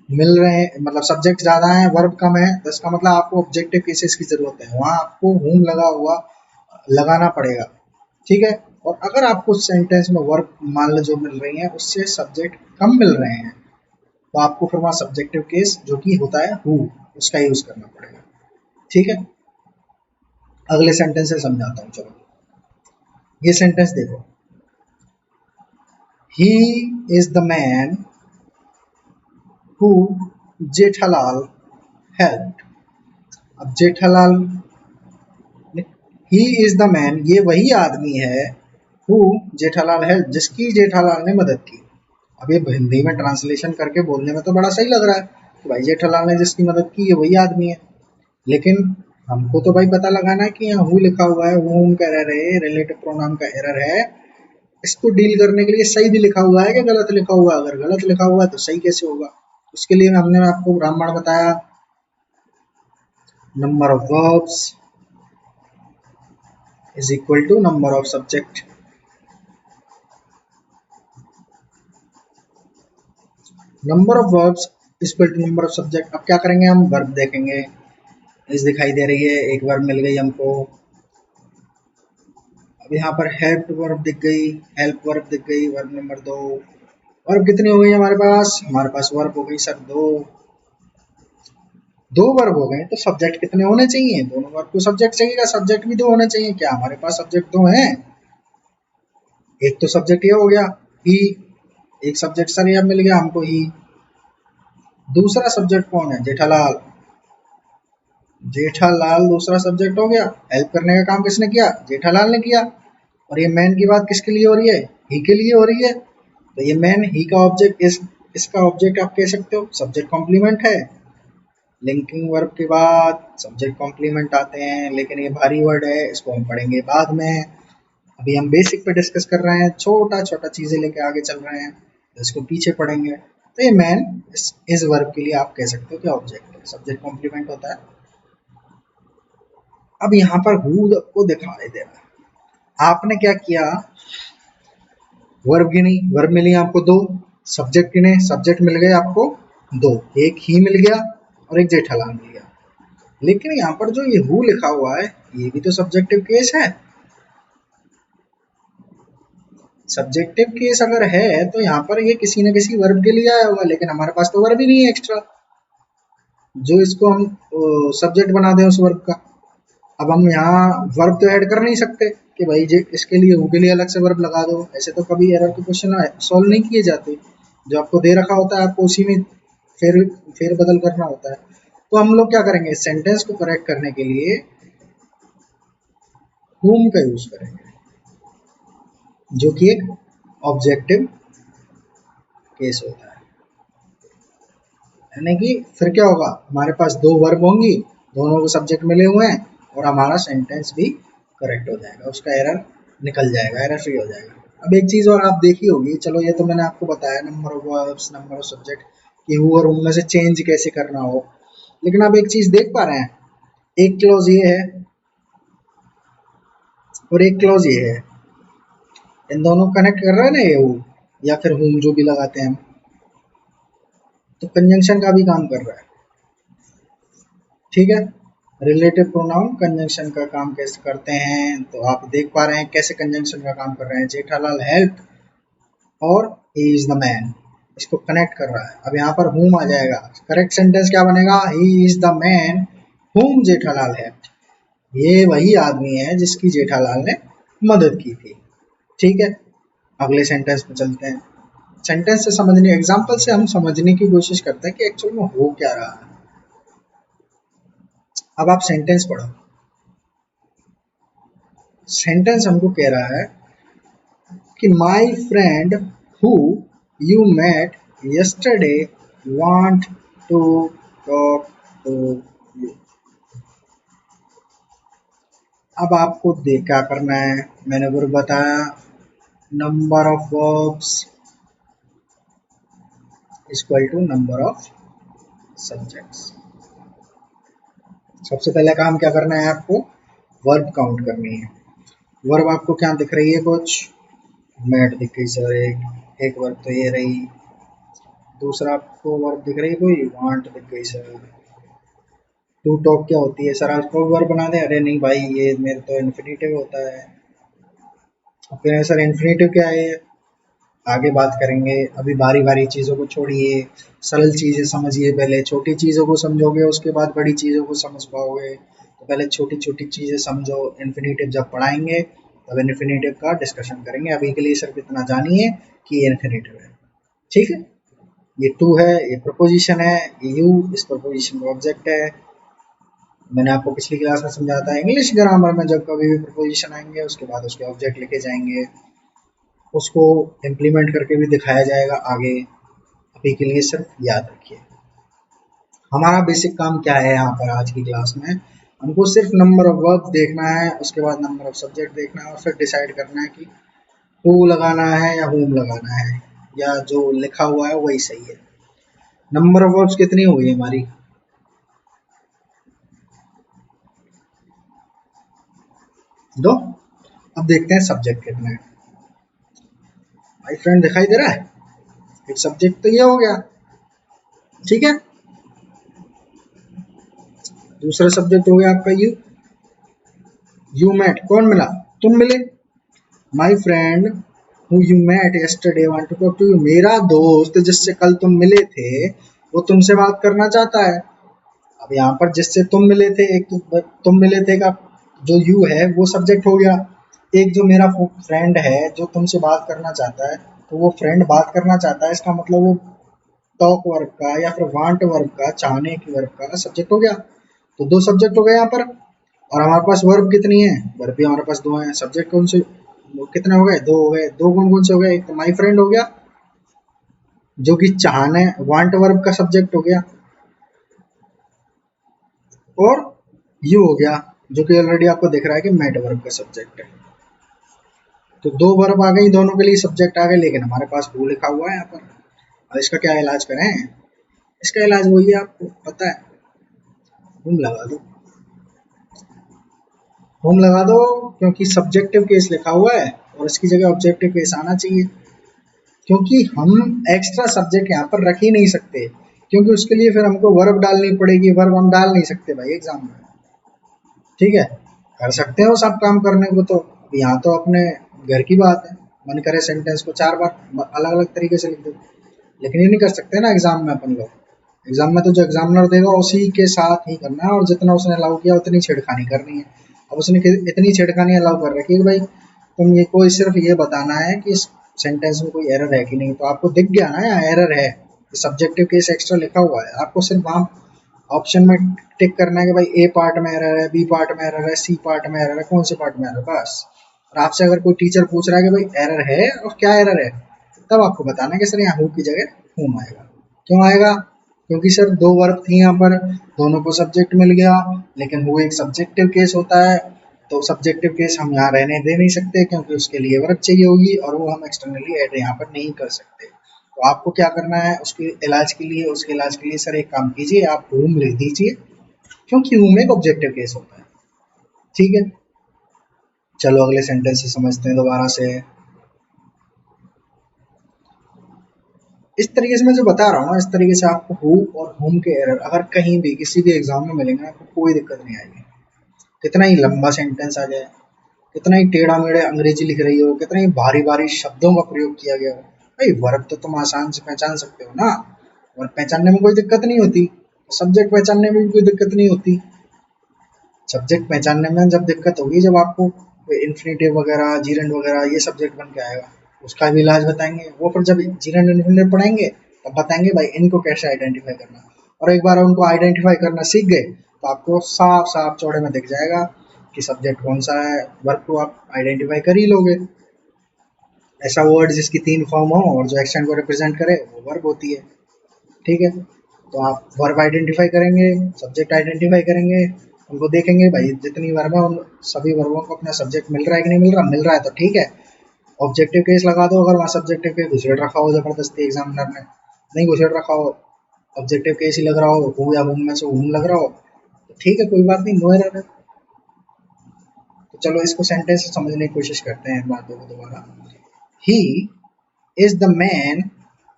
मिल रहे हैं, मतलब सब्जेक्ट ज़्यादा हैं वर्ब कम है, तो इसका मतलब आपको ऑब्जेक्टिव केसेस की ज़रूरत है, वहाँ आपको होम लगा हुआ लगाना पड़ेगा। ठीक है, और अगर आपको सेंटेंस में वर्ब मान लो जो मिल रही हैं उससे सब्जेक्ट कम मिल रहे हैं, तो आपको फिर वहाँ सब्जेक्टिव केस जो कि होता है हु, उसका यूज़ करना पड़ेगा। ठीक है, अगले सेंटेंस से समझाता हूँ। चलो ये सेंटेंस देखो, he is the man who Jethalal helped. अब Jethalal, he is the man, ये वही आदमी है, हु जेठालाल हेल्प, जिसकी जेठालाल ने मदद की। अब ये हिंदी में ट्रांसलेशन करके बोलने में तो बड़ा सही लग रहा है कि भाई जेठालाल ने जिसकी मदद की ये वही आदमी है, लेकिन हमको तो भाई पता लगाना है कि यहाँ हु लिखा हुआ है, हूम का एरर है, रिलेटिव प्रोनाउन का एरर है। इसको डील करने के लिए सही भी लिखा हुआ है कि गलत लिखा हुआ है? अगर गलत लिखा हुआ है तो सही कैसे होगा? उसके लिए हमने आपको ब्राह्मण बताया, number of verbs is equal to number of subject. Number of verbs equal to number of subject. अब क्या करेंगे, हम वर्ब देखेंगे। इस दिखाई दे रही है, एक वर्ब मिल गई हमको। अब यहाँ पर हेल्प वर्ब दिख गई, हेल्प वर्ब दिख गई, वर्ब नंबर 2। वर्ब कितनी हो गई हमारे पास? हमारे पास वर्ब हो गई सर 2। दो वर्ब हो गए तो सब्जेक्ट कितने होने चाहिए? दोनों वर्ब को सब्जेक्ट चाहिए, सब्जेक्ट भी 2 होने चाहिए। क्या हमारे पास सब्जेक्ट 2 हैं? एक तो सब्जेक्ट ये हो गया ही, एक सब्जेक्ट सर ये मिल गया हमको ही। दूसरा सब्जेक्ट कौन है? जेठालाल। जेठालाल दूसरा सब्जेक्ट हो गया। हेल्प करने का काम किसने किया? जेठालाल ने किया। और ये मैन की बात किसके लिए हो रही है? ही के लिए हो रही है। तो ये मैन ही का ऑब्जेक्ट, इसका ऑब्जेक्ट आप कह सकते हो सब्जेक्ट कॉम्प्लीमेंट है। लिंकिंग वर्ब के बाद सब्जेक्ट कॉम्प्लीमेंट आते हैं, लेकिन ये भारी वर्ड है, इसको हम पढ़ेंगे बाद में। अभी हम बेसिक पे डिस्कस कर रहे हैं, छोटा छोटा चीज़ें लेके आगे चल रहे हैं, तो इसको पीछे पढ़ेंगे। तो ये मैन इस वर्ब के लिए आप कह सकते हो कि ऑब्जेक्ट है, सब्जेक्ट कॉम्प्लीमेंट होता है। अब यहाँ पर हु को दिखाई दे रहा है। आपने क्या किया, वर्ब गिनी, वर्ब मिली आपको 2, सब्जेक्ट गिने, सब्जेक्ट मिल गए आपको 2, एक ही मिल गया और एक जेठालाल मिल गया। लेकिन यहाँ पर जो ये हु लिखा हुआ है ये भी तो सब्जेक्टिव केस है। सब्जेक्टिव केस अगर है तो यहाँ पर ये किसी न किसी वर्ब के लिए आया होगा, लेकिन हमारे पास तो वर्ब ही नहीं है एक्स्ट्रा जो इसको हम सब्जेक्ट बना दें उस वर्ब का। अब हम यहाँ वर्ब तो ऐड कर नहीं सकते कि भाई जे इसके लिए हु के लिए अलग से वर्ब लगा दो, ऐसे तो कभी एरर के क्वेश्चन सॉल्व नहीं किए जाते। जो आपको दे रखा होता है आपको उसी में फेर फेर बदल करना होता है। तो हम लोग क्या करेंगे, सेंटेंस को करेक्ट करने के लिए whom का यूज करेंगे, जो कि एक ऑब्जेक्टिव केस होता है। यानी कि फिर क्या होगा, हमारे पास दो वर्ब होंगी, दोनों को सब्जेक्ट मिले हुए हैं, और हमारा सेंटेंस भी करेक्ट हो जाएगा, उसका एरर निकल जाएगा, एरर फ्री हो जाएगा। अब एक चीज़ और आप देखी होगी, चलो ये तो मैंने आपको बताया number of verbs, number of subject, कि हु और उनमें से चेंज कैसे करना हो, लेकिन आप एक चीज़ देख पा रहे हैं, एक क्लॉज ये है और एक क्लॉज ये है, इन दोनों कनेक्ट कर रहा है ना ये हु या फिर हुम, जो भी लगाते हैं हम, तो कंजंक्शन का भी काम कर रहा है। ठीक है, रिलेटिव प्रोनाउन कंजंक्शन का काम कैसे करते हैं, तो आप देख पा रहे हैं कैसे कंजंक्शन का काम कर रहे हैं। जेठालाल हेल्प और ही इज द मैन, इसको कनेक्ट कर रहा है। अब यहाँ पर हुम आ जाएगा, करेक्ट सेंटेंस क्या बनेगा, ही इज द मैन हुम जेठालाल हेल्प, ये वही आदमी है जिसकी जेठालाल ने मदद की थी। ठीक है, अगले सेंटेंस पे चलते हैं। सेंटेंस से समझने, एग्जाम्पल से हम समझने की कोशिश करते हैं कि एक्चुअल में हो क्या रहा है। अब आप सेंटेंस पढ़ो, सेंटेंस हमको कह रहा है कि my friend who you met yesterday want to talk to you. अब आपको देख क्या करना है, मैंने वो बताया, number of verbs equal to number of subjects. सबसे पहले काम क्या करना है आपको, वर्ब काउंट करनी है। वर्ब आपको क्या दिख रही है, कुछ मेट दिख गई सर, एक वर्ब तो ये रही, दूसरा आपको वर्ब दिख रही कोई, वांट दिख गई सर। टू टॉक क्या होती है सर, आपको वर्ब बना दे, अरे नहीं भाई ये मेरे तो इन्फिनिटिव होता है। फिर सर इन्फिनिटिव क्या है, आगे बात करेंगे, अभी बारी बारी चीज़ों को छोड़िए, सरल चीज़ें समझिए, पहले छोटी चीज़ों को समझोगे उसके बाद बड़ी चीज़ों को समझ पाओगे, तो पहले छोटी छोटी चीज़ें समझो, इन्फिनिटिव जब पढ़ाएंगे तब इन्फिनिटिव का डिस्कशन करेंगे। अभी के लिए सिर्फ इतना जानिए कि ये इन्फिनिटिव है। ठीक है, ये टू है, ये प्रपोजिशन है, ये यू इस प्रपोजिशन का ऑब्जेक्ट है। मैंने आपको पिछली क्लास में समझाया था, इंग्लिश ग्रामर में जब कभी भी प्रपोजिशन आएंगे उसके बाद उसके ऑब्जेक्ट लिखे जाएंगे, उसको इम्प्लीमेंट करके भी दिखाया जाएगा आगे। अभी के लिए सिर्फ याद रखिए, हमारा बेसिक काम क्या है यहाँ पर आज की क्लास में, हमको सिर्फ नंबर ऑफ वर्ब देखना है, उसके बाद नंबर ऑफ सब्जेक्ट देखना है, और फिर डिसाइड करना है कि हु लगाना है या होम लगाना है, या जो लिखा हुआ है वही सही है। नंबर ऑफ वर्ब्स कितनी हो गई हमारी, दो। अब देखते हैं सब्जेक्ट कितने हैं। माय फ्रेंड दिखाई दे रहा है, एक सब्जेक्ट तो ये हो गया। ठीक है, दूसरा सब्जेक्ट हो गया आपका यू, यू मेट कौन मिला, तुम मिले, my friend who you met yesterday want to talk to you, मेरा दोस्त जिससे कल तुम मिले थे वो तुमसे बात करना चाहता है। अब यहाँ पर जिससे तुम मिले थे, एक तो तुम मिले थे का जो यू है वो सब्जेक्ट हो गया, एक जो मेरा फ्रेंड है जो तुमसे बात करना चाहता है, तो वो फ्रेंड बात करना चाहता है, इसका मतलब वो टॉक वर्ब का या फिर वांट वर्ब का, चाहने की वर्ब का सब्जेक्ट हो गया। तो दो सब्जेक्ट हो गए यहाँ पर, और हमारे पास वर्ब कितनी है, वर्ब भी हमारे पास दो हैं, सब्जेक्ट कौन से, वो कितने हो गए, दो हो गए। दो कौन कौन से हो गए, एक तो माई फ्रेंड हो गया जो कि चाहने वांट वर्ब का सब्जेक्ट हो गया, और यू हो गया जो कि ऑलरेडी आपको दिख रहा है कि मेट वर्ब का सब्जेक्ट है। तो दो वर्ब आ गई, दोनों के लिए सब्जेक्ट आ गए, लेकिन हमारे पास वो लिखा हुआ है यहाँ पर। अब इसका क्या इलाज करें, इसका इलाज वही है, आपको पता है, होम लगा दो, होम लगा दो, क्योंकि सब्जेक्टिव केस लिखा हुआ है और इसकी जगह ऑब्जेक्टिव केस आना चाहिए, क्योंकि हम एक्स्ट्रा सब्जेक्ट यहाँ पर रख ही नहीं सकते, क्योंकि उसके लिए फिर हमको वर्ब डालनी पड़ेगी, वर्ब हम डाल नहीं सकते भाई एग्जाम में। ठीक है, कर सकते हो सब काम करने को, तो यहाँ तो अपने घर की बात है, मन करे सेंटेंस को चार बार अलग अलग तरीके से लिख दो, लेकिन ये नहीं कर सकते ना एग्जाम में अपन लोग। एग्जाम में तो जो एग्जामिनर देगा उसी के साथ ही करना है, और जितना उसने अलाउ किया उतनी छेड़खानी करनी है। अब उसने इतनी छेड़खानी अलाउ कर रखी है कि भाई तुम ये कोई सिर्फ ये बताना है कि इस सेंटेंस में कोई एरर है कि नहीं, तो आपको दिख गया ना यहाँ एरर है, सब्जेक्टिव केस एक्स्ट्रा लिखा हुआ है, आपको सिर्फ वहाँ ऑप्शन में टिक करना है कि भाई ए पार्ट में एरर है, बी पार्ट में एरर है, सी पार्ट में एरर है, कौन से पार्ट में एरर है, बस। और आपसे अगर कोई टीचर पूछ रहा है कि भाई एरर है और क्या एरर है, तब आपको बताना है कि सर यहाँ हु की जगह होम आएगा। क्यों आएगा, क्योंकि सर दो वर्ब थी यहाँ पर, दोनों को सब्जेक्ट मिल गया, लेकिन वो एक सब्जेक्टिव केस होता है, तो सब्जेक्टिव केस हम यहाँ रहने दे नहीं सकते क्योंकि उसके लिए वर्ब चाहिए होगी और वो हम एक्सटर्नली ऐड यहाँ पर नहीं कर सकते। तो आपको क्या करना है उसके इलाज के लिए, सर एक काम कीजिए, आप हूम लिख दीजिए, क्योंकि हूम एक ऑब्जेक्टिव केस होता है। ठीक है, चलो अगले सेंटेंस से समझते हैं दोबारा से। इस तरीके से मैं जो बता रहा हूँ ना, इस तरीके से आपको हु और हुम के एरर अगर कहीं भी किसी भी एग्जाम में मिलेंगे, आपको कोई दिक्कत नहीं आएगी। कितना ही लंबा सेंटेंस आ जाए, कितना ही टेढ़ा मेढ़े अंग्रेजी लिख रही हो, कितना ही भारी भारी शब्दों का प्रयोग किया गया हो, भाई वर्ब तो तुम आसान से पहचान सकते हो ना, वर्ब पहचानने में कोई दिक्कत नहीं होती, सब्जेक्ट पहचानने में भी कोई दिक्कत नहीं होती। सब्जेक्ट पहचानने में जब दिक्कत होगी जब आपको इन्फिनेटिव वगैरह, जीरेंड वगैरह ये सब्जेक्ट बन के आएगा, उसका भी इलाज बताएंगे वो। फिर जब जीरेंड इन्फिनेटिव पढ़ाएंगे तब बताएंगे भाई इनको कैसे आइडेंटिफाई करना, और एक बार उनको आइडेंटिफाई करना सीख गए तो आपको साफ साफ चौड़े में दिख जाएगा कि सब्जेक्ट कौन सा है, वर्ब को आप आइडेंटिफाई कर ही लोगे। ऐसा वर्ड जिसकी 3 फॉर्म हो और जो एक्शन को रिप्रेजेंट करे वो वर्ब होती है। ठीक है, तो आप वर्ब आइडेंटिफाई करेंगे, सब्जेक्ट आइडेंटिफाई करेंगे, उनको देखेंगे भाई जितनी वर्ब है उन सभी वर्बों को अपना सब्जेक्ट मिल रहा है कि नहीं मिल रहा, तो ठीक है, ऑब्जेक्टिव केस लगा दो। अगर वहाँ सब्जेक्टिव केस घुसेड़ रखा हो जबरदस्ती एग्जामिनर ने, नहीं घुसेड़ रखा हो, ऑब्जेक्टिव केस ही लग रहा हो या हूम में से हूम लग रहा हो, तो ठीक है कोई बात नहीं, नो एरर है। तो चलो इसको सेंटेंस से समझने की कोशिश करते हैं बातों को दोबारा। ही is the man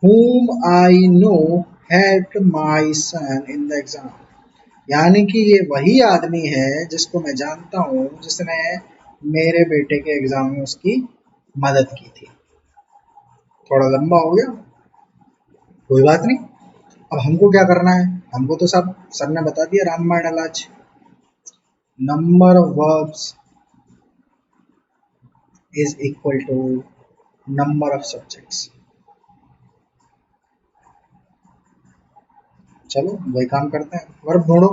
whom I know helped my son in the exam। यानी कि ये वही आदमी है जिसको मैं जानता हूँ जिसने मेरे बेटे के एग्जाम में उसकी मदद की थी। थोड़ा लंबा हो गया, कोई बात नहीं। अब हमको क्या करना है, हमको तो सब सर ने बता दिया रामबाण इलाज। Number of verbs is equal to number of subjects. चलो वही काम करते हैं, वर्ब ढूंढो।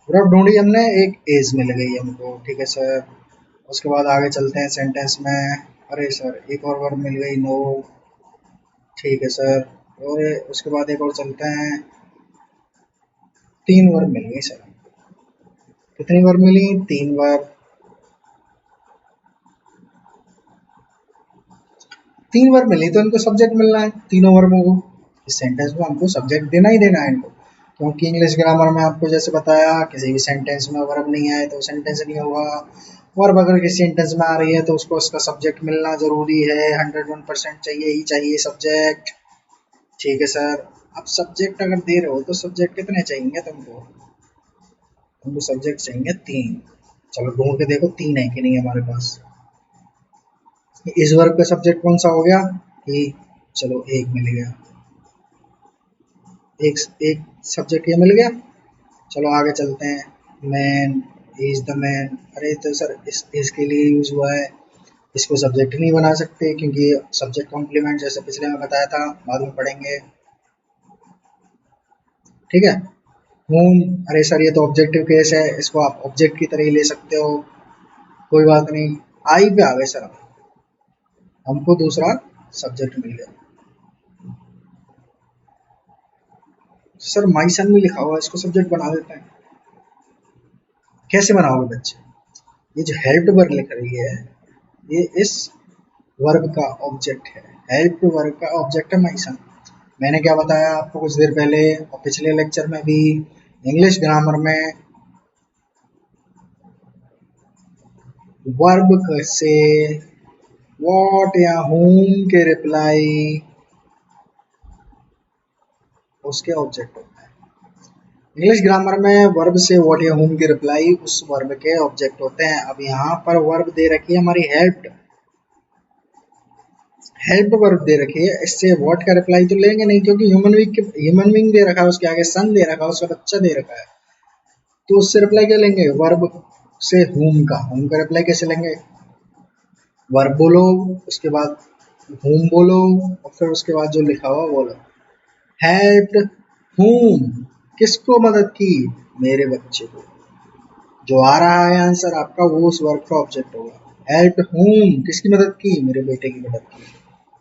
वर्ब ढूंढी हमने, एक एज मिल गई हमको, ठीक है सर। उसके बाद आगे चलते हैं सेंटेंस में। अरे सर एक और वर्ब मिल गई, नो, ठीक है सर। और उसके बाद एक और चलते हैं, 3 वर्ब मिल गई सर। कितनी वर्ब मिली, 3 वर्ब। 3 वर्ब मिली तो इनको सब्जेक्ट मिलना है, तीनों वर्बों को। इस सेंटेंस में हमको सब्जेक्ट देना ही देना है इनको, क्योंकि इंग्लिश ग्रामर में आपको जैसे बताया किसी भी सेंटेंस में वर्ब नहीं आए तो सेंटेंस नहीं होगा। वर्ब अगर किसी सेंटेंस में आ रही है तो उसको उसका सब्जेक्ट मिलना जरूरी है, 101% चाहिए ही चाहिए सब्जेक्ट। ठीक है सर। अब सब्जेक्ट अगर दे रहे हो तो सब्जेक्ट कितने चाहिए तुमको, सब्जेक्ट चाहिए 3। चलो ढूंढ के देखो 3 है कि नहीं हमारे पास। इस वर्ब का सब्जेक्ट कौन सा हो गया, ही। चलो एक मिल गया, एक एक सब्जेक्ट ये मिल गया। चलो आगे चलते हैं, मैन, इज द मैन। अरे तो सर इसके लिए यूज हुआ है, इसको सब्जेक्ट नहीं बना सकते क्योंकि सब्जेक्ट कॉम्प्लीमेंट जैसे पिछले में बताया था, बाद में पढ़ेंगे। ठीक है, होम, अरे सर ये तो ऑब्जेक्टिव केस है, इसको आप ऑब्जेक्ट की तरह ही ले सकते हो, कोई बात नहीं। आई पे आ गए सर, हमको दूसरा सब्जेक्ट मिल गया। सर माई सन में लिखा हुआ है, इसको सब्जेक्ट बना देते हैं। कैसे बनाओगे बच्चे, ये जो हेल्प्ड वर्ब लिख रही है ये इस वर्ब का ऑब्जेक्ट है, हेल्प्ड वर्ब का ऑब्जेक्ट है माई सन। मैंने क्या बताया आपको कुछ देर पहले और पिछले लेक्चर में भी, इंग्लिश ग्रामर में वर्ब से व्हाट या whom के रिप्लाई उसके ऑब्जेक्ट होता है। इंग्लिश ग्रामर में वर्ब से व्हाट या whom के रिप्लाई उस वर्ब के ऑब्जेक्ट होते हैं। अब यहाँ पर वर्ब दे रखी है हमारी हेल्प्ड, हेल्प वर्ब दे रखी है, इससे व्हाट का रिप्लाई तो लेंगे नहीं क्योंकि ह्यूमन बीइंग दे रखा है, उसके आगे सन दे रखा है, उसका बच्चा दे रखा है, तो उससे रिप्लाई क्या लेंगे, वर्ब से whom का रिप्लाई कैसे लेंगे, वर्ब बोलो उसके बाद whom बोलो और फिर उसके बाद जो लिखा हुआ बोलो। हेल्प्ड whom, किसको मदद की, मेरे बच्चे को। जो आ रहा है आंसर आपका वो उस वर्ब का ऑब्जेक्ट होगा। हेल्प्ड whom, किसकी मदद की, मेरे बेटे की मदद की।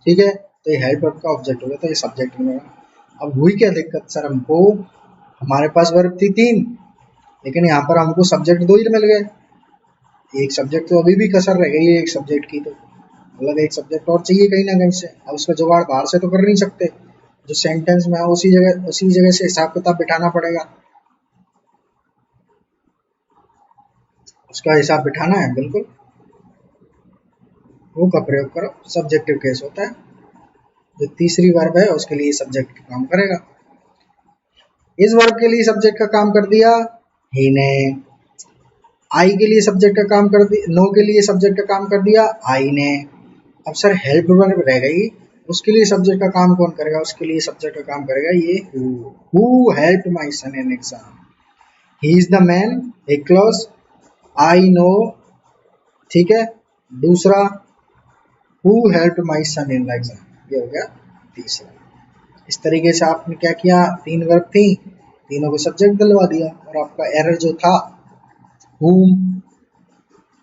ठीक है, तो ये हेल्प वर्ब का ऑब्जेक्ट होगा तो ये सब्जेक्ट बनेगा। अब हुई क्या दिक्कत सर, हमको हमारे पास वर्ब थी 3, लेकिन यहाँ पर हमको सब्जेक्ट 2 ही मिल गए। एक सब्जेक्ट तो अभी भी कसर रह गई है एक सब्जेक्ट की, तो मतलब एक सब्जेक्ट और चाहिए कहीं ना कहीं से। अब उसका जुगाड़ बाहर से तो कर नहीं सकते, जो सेंटेंस में है उसी जगह से हिसाब किताब बिठाना पड़ेगा, उसका हिसाब बिठाना है बिल्कुल। वो का प्रयोग करो, सब्जेक्टिव केस होता है, जो तीसरी वर्ब है उसके लिए सब्जेक्ट का काम करेगा। इस वर्ब के लिए सब्जेक्ट का काम कर दिया ही ने, आई के लिए सब्जेक्ट का काम कर दिया, नो के लिए सब्जेक्ट का काम कर दिया आई ने। अब सर हेल्प वर्ब रह गई, उसके लिए सब्जेक्ट का काम कौन करेगा, उसके लिए सब्जेक्ट का काम करेगा ये who helped my son in exam, he is the man, एक क्लॉज, आई नो, ठीक है। दूसरा who helped my son in the exam, ये हो गया तीसरा। इस तरीके से आपने क्या किया, 3 वर्ब थी, तीनों को सब्जेक्ट दिलवा दिया, और आपका एरर जो था whom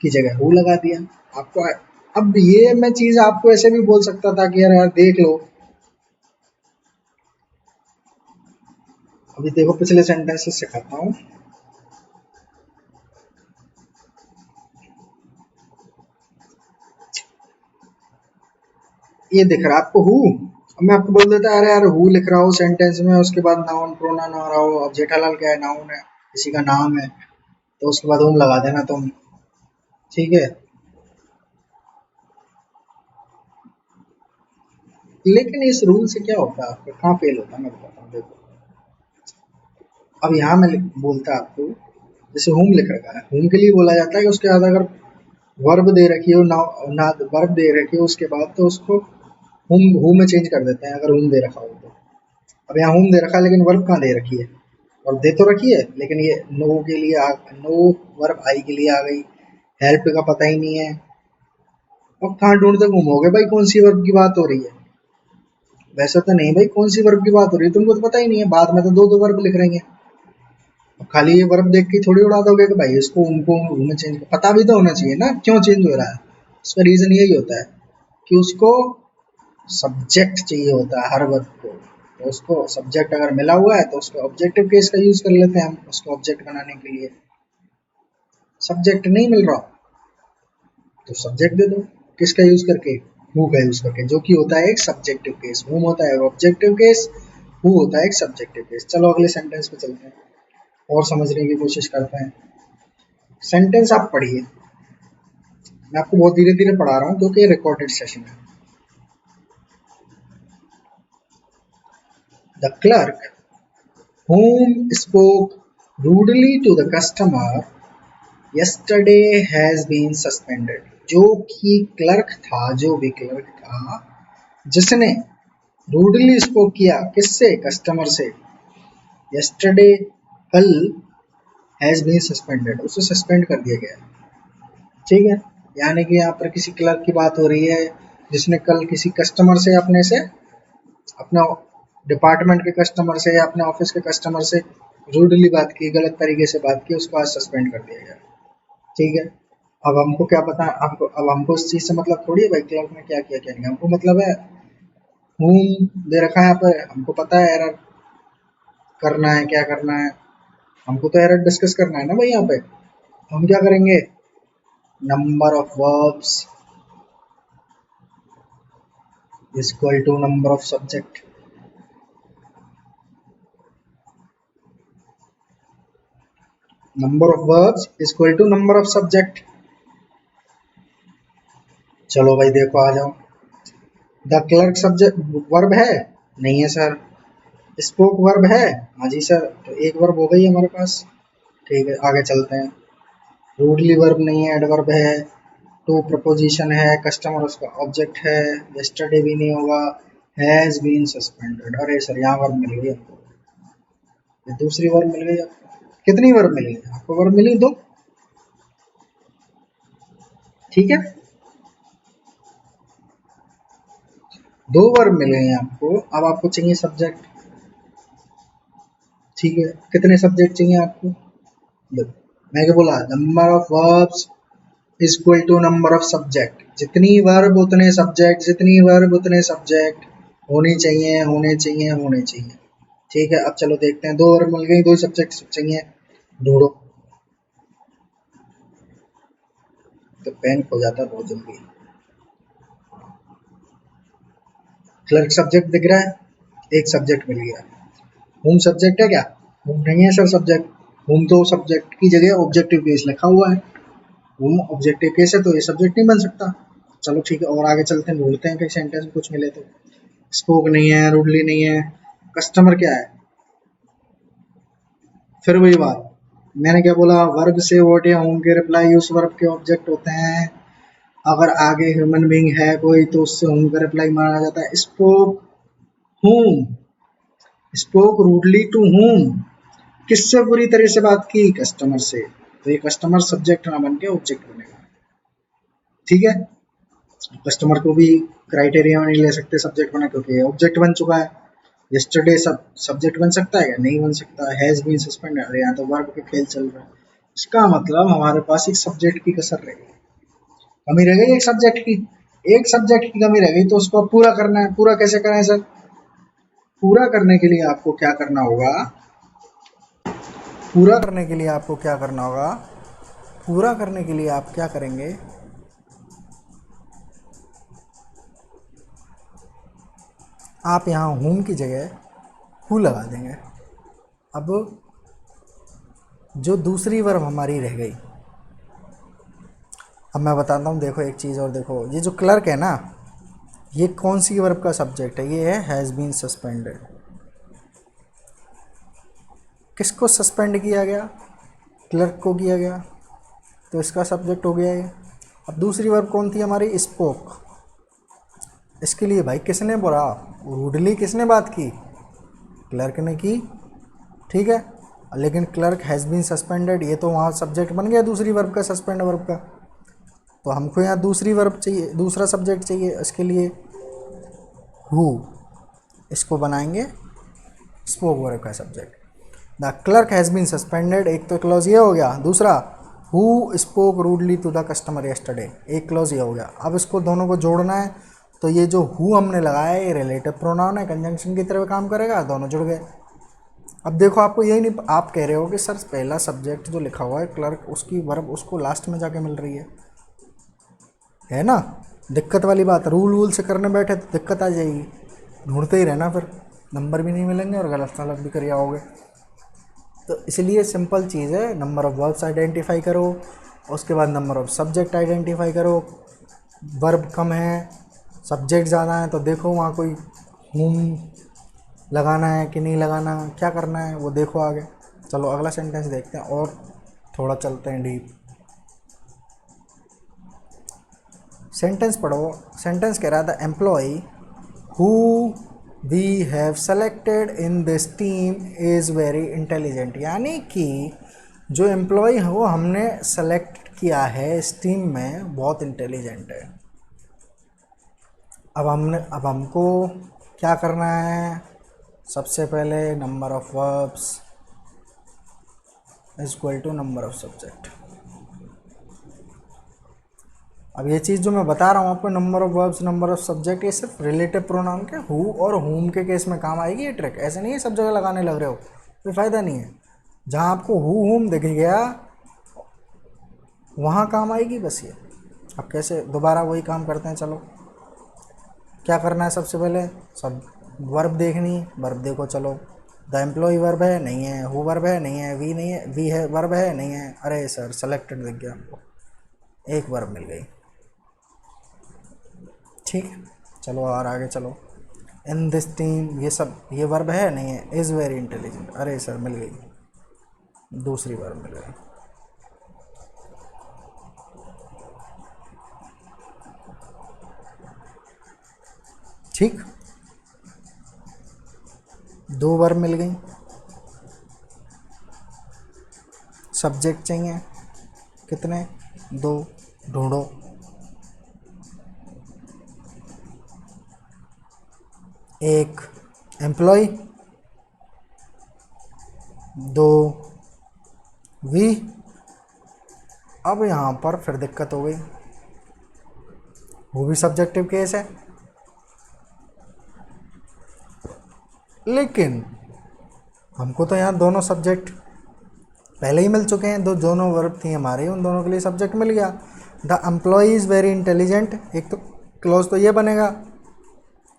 की जगह who लगा दिया आपको। अब ये मैं चीज आपको ऐसे भी बोल सकता था कि यार देख लो, अभी देखो पिछले सेंटेंसेस सिखाता हूँ। ये दिख रहा है आपको हु, अब मैं आपको बोल देता अरे यार हु लिख रहा हूँ सेंटेंस में, उसके बाद नाउन प्रोनाउन आ रहा हो, अब जेठालाल क्या है, नाउन है, किसी का नाम है, तो उसके बाद हुम लगा देना तुम, ठीक है। लेकिन इस रूल से क्या होता है, आपको कहाँ फेल होता है मैं बताता हूँ, देखो। अब यहाँ मैं बोलता आपको, जैसे होम लिख रखा है, होम के लिए बोला जाता है कि उसके बाद अगर वर्ब दे रखी हो ना, ना वर्ब दे रखी हो उसके बाद, तो उसको होम में चेंज कर देते हैं अगर होम दे रखा हो तो। अब यहाँ होम दे रखा है लेकिन वर्ब कहाँ दे रखी है, और दे तो रखी है लेकिन ये नो के लिए नो वर्ब आई के लिए आ गई, हेल्प का पता ही नहीं है। अब कहाँ ढूंढते घूमोगे भाई कौन सी वर्ब की बात हो रही है, वैसे तो नहीं भाई, कौन सी वर्ब की बात हो रही है तुमको तो पता ही नहीं है, बाद में तो दो दो वर्ब लिख रहे हैं। अब खाली ये वर्ब देख के थोड़ी उड़ा दोगे कि भाई इसको उनको में चेंज, पता भी तो होना चाहिए ना क्यों चेंज हो रहा है। उसका रीजन यही होता है कि उसको सब्जेक्ट चाहिए होता है हर वर्ब को, तो उसको सब्जेक्ट अगर मिला हुआ है तो उसको ऑब्जेक्टिव केस का यूज कर लेते हैं हम उसको ऑब्जेक्ट बनाने के लिए। सब्जेक्ट नहीं मिल रहा तो सब्जेक्ट दे दो, किसका यूज करके, हु का यूज करके, जो कि होता है एक सब्जेक्टिव केस, हुम होता है ऑब्जेक्टिव केस, हु होता है एक सब्जेक्टिव केस। चलो अगले सेंटेंस पे चलते हैं और समझने की कोशिश करते हैं। सेंटेंस आप पढ़िए, मैं आपको बहुत धीरे धीरे पढ़ा रहा हूँ क्योंकि ये रिकॉर्डेड सेशन है। The clerk whom spoke rudely to the customer yesterday has been suspended। जो कि क्लर्क था, जो भी क्लर्क था जिसने रूडली स्पोक किया, किससे, कस्टमर से, yesterday कल, हैज बीन सस्पेंडेड, उसे सस्पेंड कर दिया गया, ठीक है। यानी कि यहाँ पर किसी क्लर्क की बात हो रही है जिसने कल किसी कस्टमर से, अपने से, अपना डिपार्टमेंट के कस्टमर से या अपने ऑफिस के कस्टमर से रूडली बात की, गलत तरीके से बात की, उसको आज सस्पेंड कर दिया गया, ठीक है। अब हमको क्या पता, अब हमको इस चीज से मतलब थोड़ी है भाई क्लर्क ने क्या किया क्या नहीं, हमको मतलब है हूम दे रखा है यहाँ पे, हमको पता है एरर करना है क्या करना है, हमको तो एरर डिस्कस करना है ना भाई यहाँ पे। हम क्या करेंगे, number of verbs is equal to number of subject, number of verbs is equal to number of subject. चलो भाई देखो आ जाओ, द क्लर्क सब्जेक्ट वर्ब है, नहीं है सर। स्पोक वर्ब है, हाँ जी सर, तो एक वर्ब हो गई हमारे पास, ठीक है आगे चलते हैं। रूडली वर्ब नहीं है, एडवर्ब है, टू प्रपोजिशन है, कस्टमर उसका ऑब्जेक्ट है, यस्टरडे भी नहीं होगा, हैज बीन सस्पेंडेड, अरे सर यहाँ वर्ब मिल गई आपको, ये दूसरी वर्ब मिल गई आपको। कितनी वर्ब मिली आपको, वर्ब मिली दो, ठीक है, दो वर्ब मिल गई आपको। अब आपको चाहिए सब्जेक्ट, ठीक है, कितने सब्जेक्ट चाहिए आपको, मैं क्या बोला, number of verbs is equal to number of subject, जितनी वर्ब उतने सब्जेक्ट, जितनी वर्ब उतने सब्जेक्ट, होने चाहिए होने चाहिए होने चाहिए। ठीक है, अब चलो देखते हैं, 2 वर्ब मिल गई, 2 ही सब्जेक्ट चाहिए, ढूंढो। तो पेन खो जाता है बहुत जल्दी। क्लर्क सब्जेक्ट दिख रहा है, एक सब्जेक्ट मिल गया। होम सब्जेक्ट है क्या? होम नहीं है सर सब्जेक्ट। होम तो सब्जेक्ट की जगह ऑब्जेक्टिव केस लिखा हुआ है। होम ऑब्जेक्टिव केस है तो ये सब्जेक्ट नहीं बन सकता। चलो ठीक है, और आगे चलते हैं, ढूंढते हैं कहीं सेंटेंस में कुछ मिले तो। स्पोक नहीं है, रूडली नहीं है, कस्टमर क्या है? फिर वही बात, मैंने क्या बोला, वर्ब से वर्ड या होम के रिप्लाई उस वर्ब के ऑब्जेक्ट होते हैं। अगर आगे ह्यूमन बीइंग है कोई तो उससे होम का रिप्लाई माना जाता है। Spoke whom, spoke rudely to whom, किससे बुरी तरह से बात की? कस्टमर से। तो ये कस्टमर सब्जेक्ट ना बन के ऑब्जेक्ट बनेगा। ठीक है, कस्टमर को भी क्राइटेरिया में नहीं ले सकते सब्जेक्ट बना, क्योंकि ऑब्जेक्ट बन चुका है। यस्टरडे सब सब्जेक्ट बन सकता है या नहीं बन सकता? हैज बीन सस्पेंडेड, अरे यहाँ तो वर्ब का खेल चल रहा है। इसका मतलब हमारे पास एक सब्जेक्ट की कसर रह गई, कमी रह गई एक सब्जेक्ट की। एक सब्जेक्ट की कमी रह गई तो उसको पूरा करना है। पूरा कैसे करें सर? पूरा करने के लिए आपको क्या करना होगा? पूरा करने के लिए आपको क्या करना होगा? पूरा करने के लिए आप क्या करेंगे? आप यहाँ होम की जगह हु लगा देंगे। अब जो दूसरी वर्ब हमारी रह गई, अब मैं बताता हूँ, देखो एक चीज़ और देखो, ये जो क्लर्क है ना, ये कौन सी वर्ब का सब्जेक्ट है? ये है हैज़ बीन सस्पेंडेड। किसको सस्पेंड किया गया? क्लर्क को किया गया, तो इसका सब्जेक्ट हो गया ये। अब दूसरी वर्ब कौन थी हमारी? स्पोक। इसके लिए भाई किसने बोला? रूडली किसने बात की? क्लर्क ने की। ठीक है, लेकिन क्लर्क हैज़ बीन सस्पेंडेड, ये तो वहाँ सब्जेक्ट बन गया दूसरी वर्ब का, सस्पेंड वर्ब का। तो हमको यहाँ दूसरी वर्ब चाहिए, दूसरा सब्जेक्ट चाहिए। इसके लिए हु, इसको बनाएंगे स्पोक वर्ब का subject. The clerk has been suspended, एक तो क्लॉज ये हो गया। दूसरा, who spoke rudely to the customer yesterday, एक क्लॉज ये हो गया। अब इसको दोनों को जोड़ना है, तो ये जो हु हमने लगाया है ये रिलेटिव प्रोनाउन है, कंजंक्शन की तरह काम करेगा, दोनों जुड़ गए। अब देखो, आपको यही नहीं, आप कह रहे हो कि सर पहला सब्जेक्ट जो लिखा हुआ है क्लर्क, उसकी वर्ब उसको लास्ट में जाके मिल रही है ना? दिक्कत वाली बात, रूल वूल से करने बैठे तो दिक्कत आ जाएगी, ढूंढते ही रहना, फिर नंबर भी नहीं मिलेंगे और गलत सलत भी कर आओगे। तो इसलिए सिंपल चीज़ है, नंबर ऑफ़ वर्ब्स आइडेंटिफाई करो, उसके बाद नंबर ऑफ़ सब्जेक्ट आइडेंटिफाई करो। वर्ब कम है, सब्जेक्ट ज़्यादा है, तो देखो वहाँ कोई हुम लगाना है कि नहीं लगाना, क्या करना है वो देखो आगे। चलो अगला सेंटेंस देखते हैं और थोड़ा चलते हैं डीप। सेंटेंस पढ़ो। सेंटेंस कह रहा था, employ who we have selected in this team is very intelligent, यानी कि जो एम्प्लॉय है वो हमने सेलेक्ट किया है इस टीम में, बहुत इंटेलिजेंट है। अब हमको क्या करना है? सबसे पहले number of verbs is equal to number of subject. अब ये चीज़ जो मैं बता रहा हूँ आपको, number of verbs number of subject, ये सिर्फ रिलेटिव प्रोनाउन के हु और होम के केस में काम आएगी ये ट्रिक। ऐसे नहीं है सब जगह लगाने लग रहे हो, कोई फ़ायदा नहीं है। जहाँ आपको हु होम दिख गया वहाँ काम आएगी बस ये। अब कैसे दोबारा वही काम करते हैं, चलो क्या करना है? सबसे पहले सब वर्ब देखनी है। वर्ब देखो, चलो द एम्प्लॉय वर्ब है नहीं है, हु वर्ब है नहीं है, वी नहीं है, वी है वर्ब है नहीं है। अरे सर सेलेक्टेड दिख गया आपको, एक वर्ब मिल गई। ठीक है, चलो और आगे चलो। इन दिस टीम, ये सब ये वर्ब है नहीं है, इज़ वेरी इंटेलिजेंट, अरे सर मिल गई, दूसरी वर्ब मिल गई। ठीक, दो वर्ब मिल गई, सब्जेक्ट चाहिए कितने? दो, ढूंढो। एक एम्प्लॉय, दो वी। अब यहाँ पर फिर दिक्कत हो गई, वो भी सब्जेक्टिव केस है, लेकिन हमको तो यहाँ दोनों सब्जेक्ट पहले ही मिल चुके हैं, दोनों वर्ब थी हमारे, उन दोनों के लिए सब्जेक्ट मिल गया। The employ is very intelligent, एक तो क्लोज तो ये बनेगा,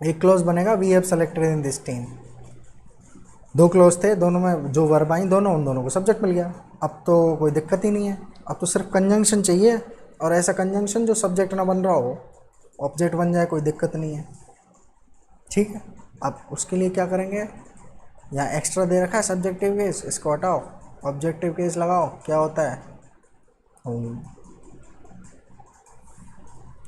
एक क्लोज बनेगा we have selected in this team. दो क्लोज थे, दोनों में जो वर्ब आई दोनों, उन दोनों को सब्जेक्ट मिल गया। अब तो कोई दिक्कत ही नहीं है, अब तो सिर्फ कंजंक्शन चाहिए, और ऐसा कंजंक्शन जो सब्जेक्ट ना बन रहा हो, ऑब्जेक्ट बन जाए, कोई दिक्कत नहीं है। ठीक है, अब उसके लिए क्या करेंगे, यहाँ एक्स्ट्रा दे रखा है सब्जेक्टिव केस, इसको हटाओ, ऑब्जेक्टिव केस लगाओ, क्या होता है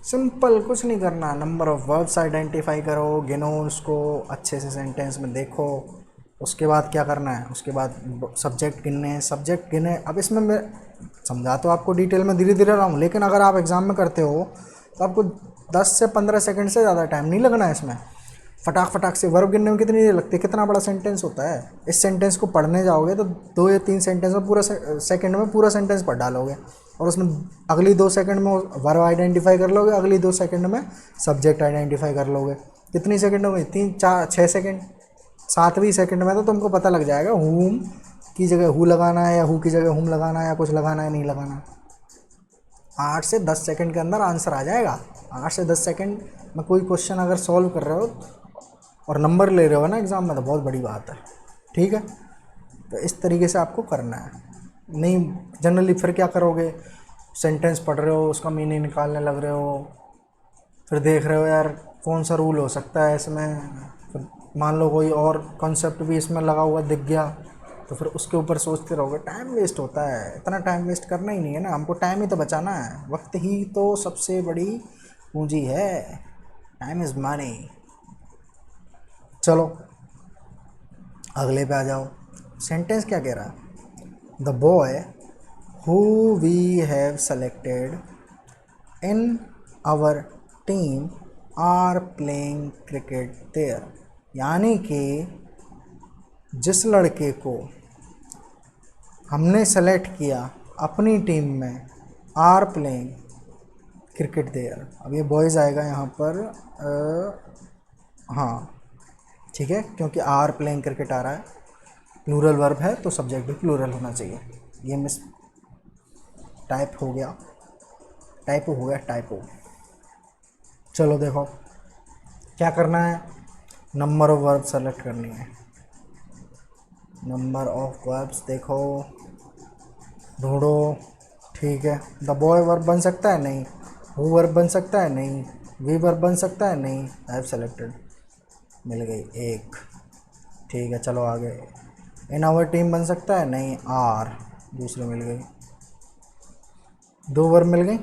सिंपल, कुछ नहीं करना, नंबर ऑफ वर्ब्स आइडेंटिफाई करो, गिनो उसको अच्छे से सेंटेंस में देखो, उसके बाद क्या करना है, उसके बाद सब्जेक्ट गिनने, सब्जेक्ट गिने। अब इसमें मैं समझा तो आपको डिटेल में धीरे धीरे रहा हूँ, लेकिन अगर आप एग्ज़ाम में करते हो तो आपको 10 से 15 सेकंड से ज़्यादा टाइम नहीं लगना है इसमें। फटाक से वर्ब गिनने में कितनी देर लगती है, कितना बड़ा सेंटेंस होता है। इस सेंटेंस को पढ़ने जाओगे तो 2 या 3 सेंटेंस में पूरा सेकंड में पूरा सेंटेंस पढ़ डालोगे, और उसमें अगली 2 सेकंड में वर्ब आइडेंटिफाई कर लोगे, अगली 2 सेकंड में सब्जेक्ट आइडेंटिफाई कर लोगे। कितनी सेकंड हो गई, 3 4 6 सेकंड। 7वीं सेकंड में तो तुमको पता लग जाएगा हुम की जगह हु लगाना है, या हु की जगह हुम लगाना है, या कुछ लगाना है नहीं लगाना। 8 से 10 सेकंड के अंदर आंसर आ जाएगा। 8 से 10 सेकंड में कोई क्वेश्चन अगर सॉल्व कर रहे हो और नंबर ले रहे हो ना एग्ज़ाम में, तो बहुत बड़ी बात है। ठीक है, तो इस तरीके से आपको करना है। नहीं जनरली फिर क्या करोगे, सेंटेंस पढ़ रहे हो, उसका मीनिंग निकालने लग रहे हो, फिर देख रहे हो यार कौन सा रूल हो सकता है इसमें, फिर मान लो कोई और कॉन्सेप्ट भी इसमें लगा हुआ दिख गया, तो फिर उसके ऊपर सोचते रहोगे, टाइम वेस्ट होता है। इतना टाइम वेस्ट करना ही नहीं है ना, हमको टाइम ही तो बचाना है। वक्त ही तो सबसे बड़ी पूंजी है, टाइम इज़ मनी। चलो अगले पे आ जाओ। सेंटेंस क्या कह रहा है, the boy who we have selected in our team are playing cricket there, यानी कि जिस लड़के को हमने सेलेक्ट किया अपनी टीम में, आर प्लेइंग क्रिकेट देयर। अब ये बॉयज़ आएगा यहाँ पर, हाँ ठीक है, क्योंकि आर प्लेइंग क्रिकेट आ रहा है, प्लूरल वर्ब है तो सब्जेक्ट भी प्लूरल होना चाहिए। ये मिस टाइप हो गया, टाइपो। चलो देखो क्या करना है, नंबर ऑफ वर्ब सेलेक्ट करनी है। नंबर ऑफ वर्ब्स देखो, ढूंढो। ठीक है, द बॉय वर्ब बन सकता है नहीं, हु वर्ब बन सकता है नहीं, वी वर्ब बन सकता है नहीं, आई हैव सेलेक्टेड, मिल गई एक। ठीक है, चलो आगे। इन आवर टीम बन सकता है नहीं, आर, दूसरी मिल गई, 2 वर्ब मिल गई।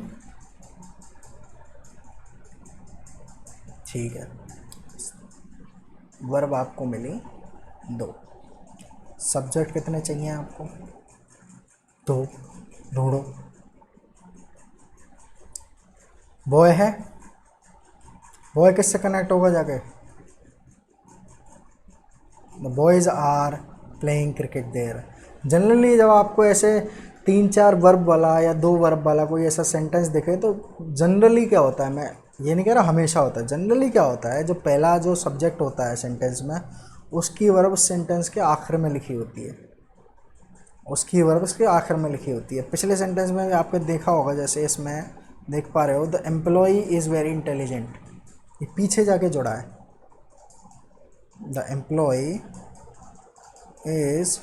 ठीक है, वर्ब आपको मिली 2, सब्जेक्ट कितने चाहिए आपको, 2, ढूंढो। बॉय है, बॉय किससे कनेक्ट होगा जाके, the boys are playing cricket there. Generally जब आपको ऐसे 3-4 वर्ब वाला या 2 वर्ब वाला कोई ऐसा सेंटेंस दिखे, तो जनरली क्या होता है, मैं ये नहीं कह रहा हमेशा होता है, जनरली क्या होता है, जो पहला जो सब्जेक्ट होता है सेंटेंस में, उसकी वर्ब सेंटेंस के आखिर में लिखी होती है, उसकी वर्ब उसके आखिर में लिखी होती है। पिछले सेंटेंस में भी आपने देखा होगा, जैसे इसमें देख पा रहे हो, the employee is very intelligent, ये पीछे जाके जुड़ा है, the employee is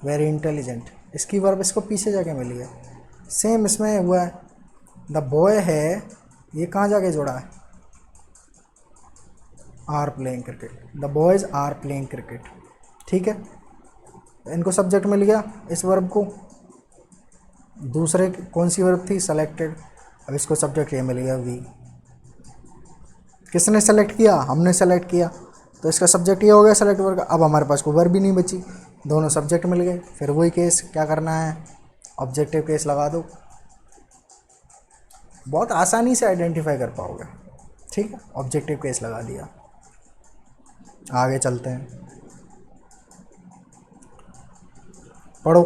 very intelligent, इसकी वर्ब इसको पीछे जाके मिली है। सेम इसमें हुआ है, द बॉय है, ये कहाँ जाके जुड़ा है, are playing cricket, the boys are playing cricket. ठीक है, इनको सब्जेक्ट मिल गया इस वर्ब को, दूसरे कौन सी वर्ब थी, सेलेक्टेड, अब इसको सब्जेक्ट ये मिल गया वी। किसने सेलेक्ट किया, हमने सेलेक्ट किया, तो इसका सब्जेक्ट ये हो गया सेलेक्ट वर्ब का। अब हमारे पास कोई वर्ब भी नहीं बची, दोनों सब्जेक्ट मिल गए। फिर वही केस क्या करना है, ऑब्जेक्टिव केस लगा दो, बहुत आसानी से आइडेंटिफाई कर पाओगे। ठीक है, ऑब्जेक्टिव केस लगा दिया, आगे चलते हैं, पढ़ो।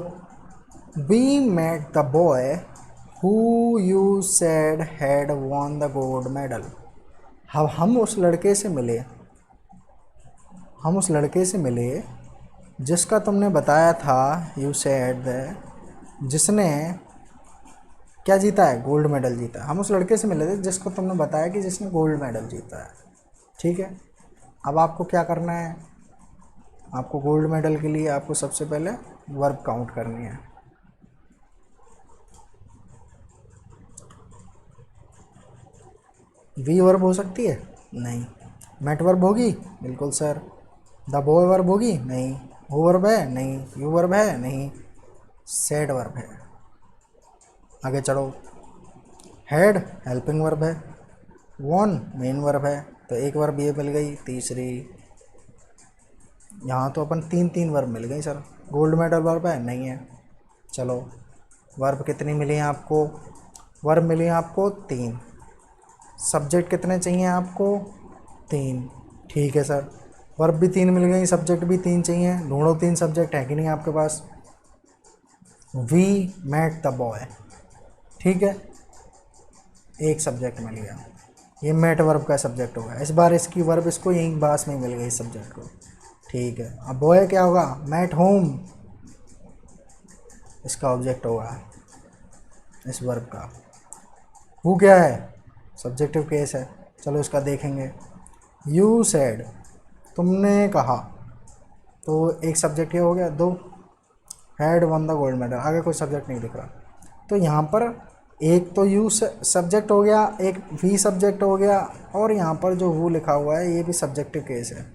We met the boy who you said had won the gold medal. हम उस लड़के से मिले, हम उस लड़के से मिले जिसका तुमने बताया था, यू सेड जिसने क्या जीता है, गोल्ड मेडल जीता है। हम उस लड़के से मिले थे जिसको तुमने बताया कि जिसने गोल्ड मेडल जीता है। ठीक है, अब आपको क्या करना है, आपको गोल्ड मेडल के लिए आपको सबसे पहले वर्ब काउंट करनी है। वी वर्ब हो सकती है? नहीं। मेट वर्ब होगी? बिल्कुल सर। द बॉय वर्ब होगी? नहीं। हु वर्ब है? नहीं। यू वर्ब है? नहीं। सेड वर्ब है। आगे चढ़ो। हेड हेल्पिंग वर्ब है। वॉन मेन वर्ब है, तो एक वर्ब ये मिल गई। तीसरी, यहाँ तो अपन तीन तीन वर्ब मिल गई सर। गोल्ड मेडल वर्ब है? नहीं है। चलो, वर्ब कितनी मिली हैं आपको? वर्ब मिली हैं आपको 3। सब्जेक्ट कितने चाहिए आपको? 3। ठीक है सर, वर्ब भी 3 मिल गई, सब्जेक्ट भी 3 चाहिए। ढूंढो 3 सब्जेक्ट है कि नहीं आपके पास। वी मेट द बॉय, ठीक है, एक सब्जेक्ट मिल गया। ये मेट वर्ब का सब्जेक्ट होगा। इस बार इसकी वर्ब इसको यही बास में मिल गई इस सब्जेक्ट को। ठीक है, अब बॉय क्या होगा? मेट होम, इसका ऑब्जेक्ट होगा इस वर्ब का। हु क्या है? सब्जेक्टिव केस है। चलो इसका देखेंगे। यू सेड, तुमने कहा, तो एक सब्जेक्ट ये हो गया। 2, had one the gold medal, आगे कोई सब्जेक्ट नहीं दिख रहा। तो यहाँ पर एक तो यू सब्जेक्ट हो गया, एक वी सब्जेक्ट हो गया, और यहाँ पर जो हु लिखा हुआ है ये भी सब्जेक्टिव केस है।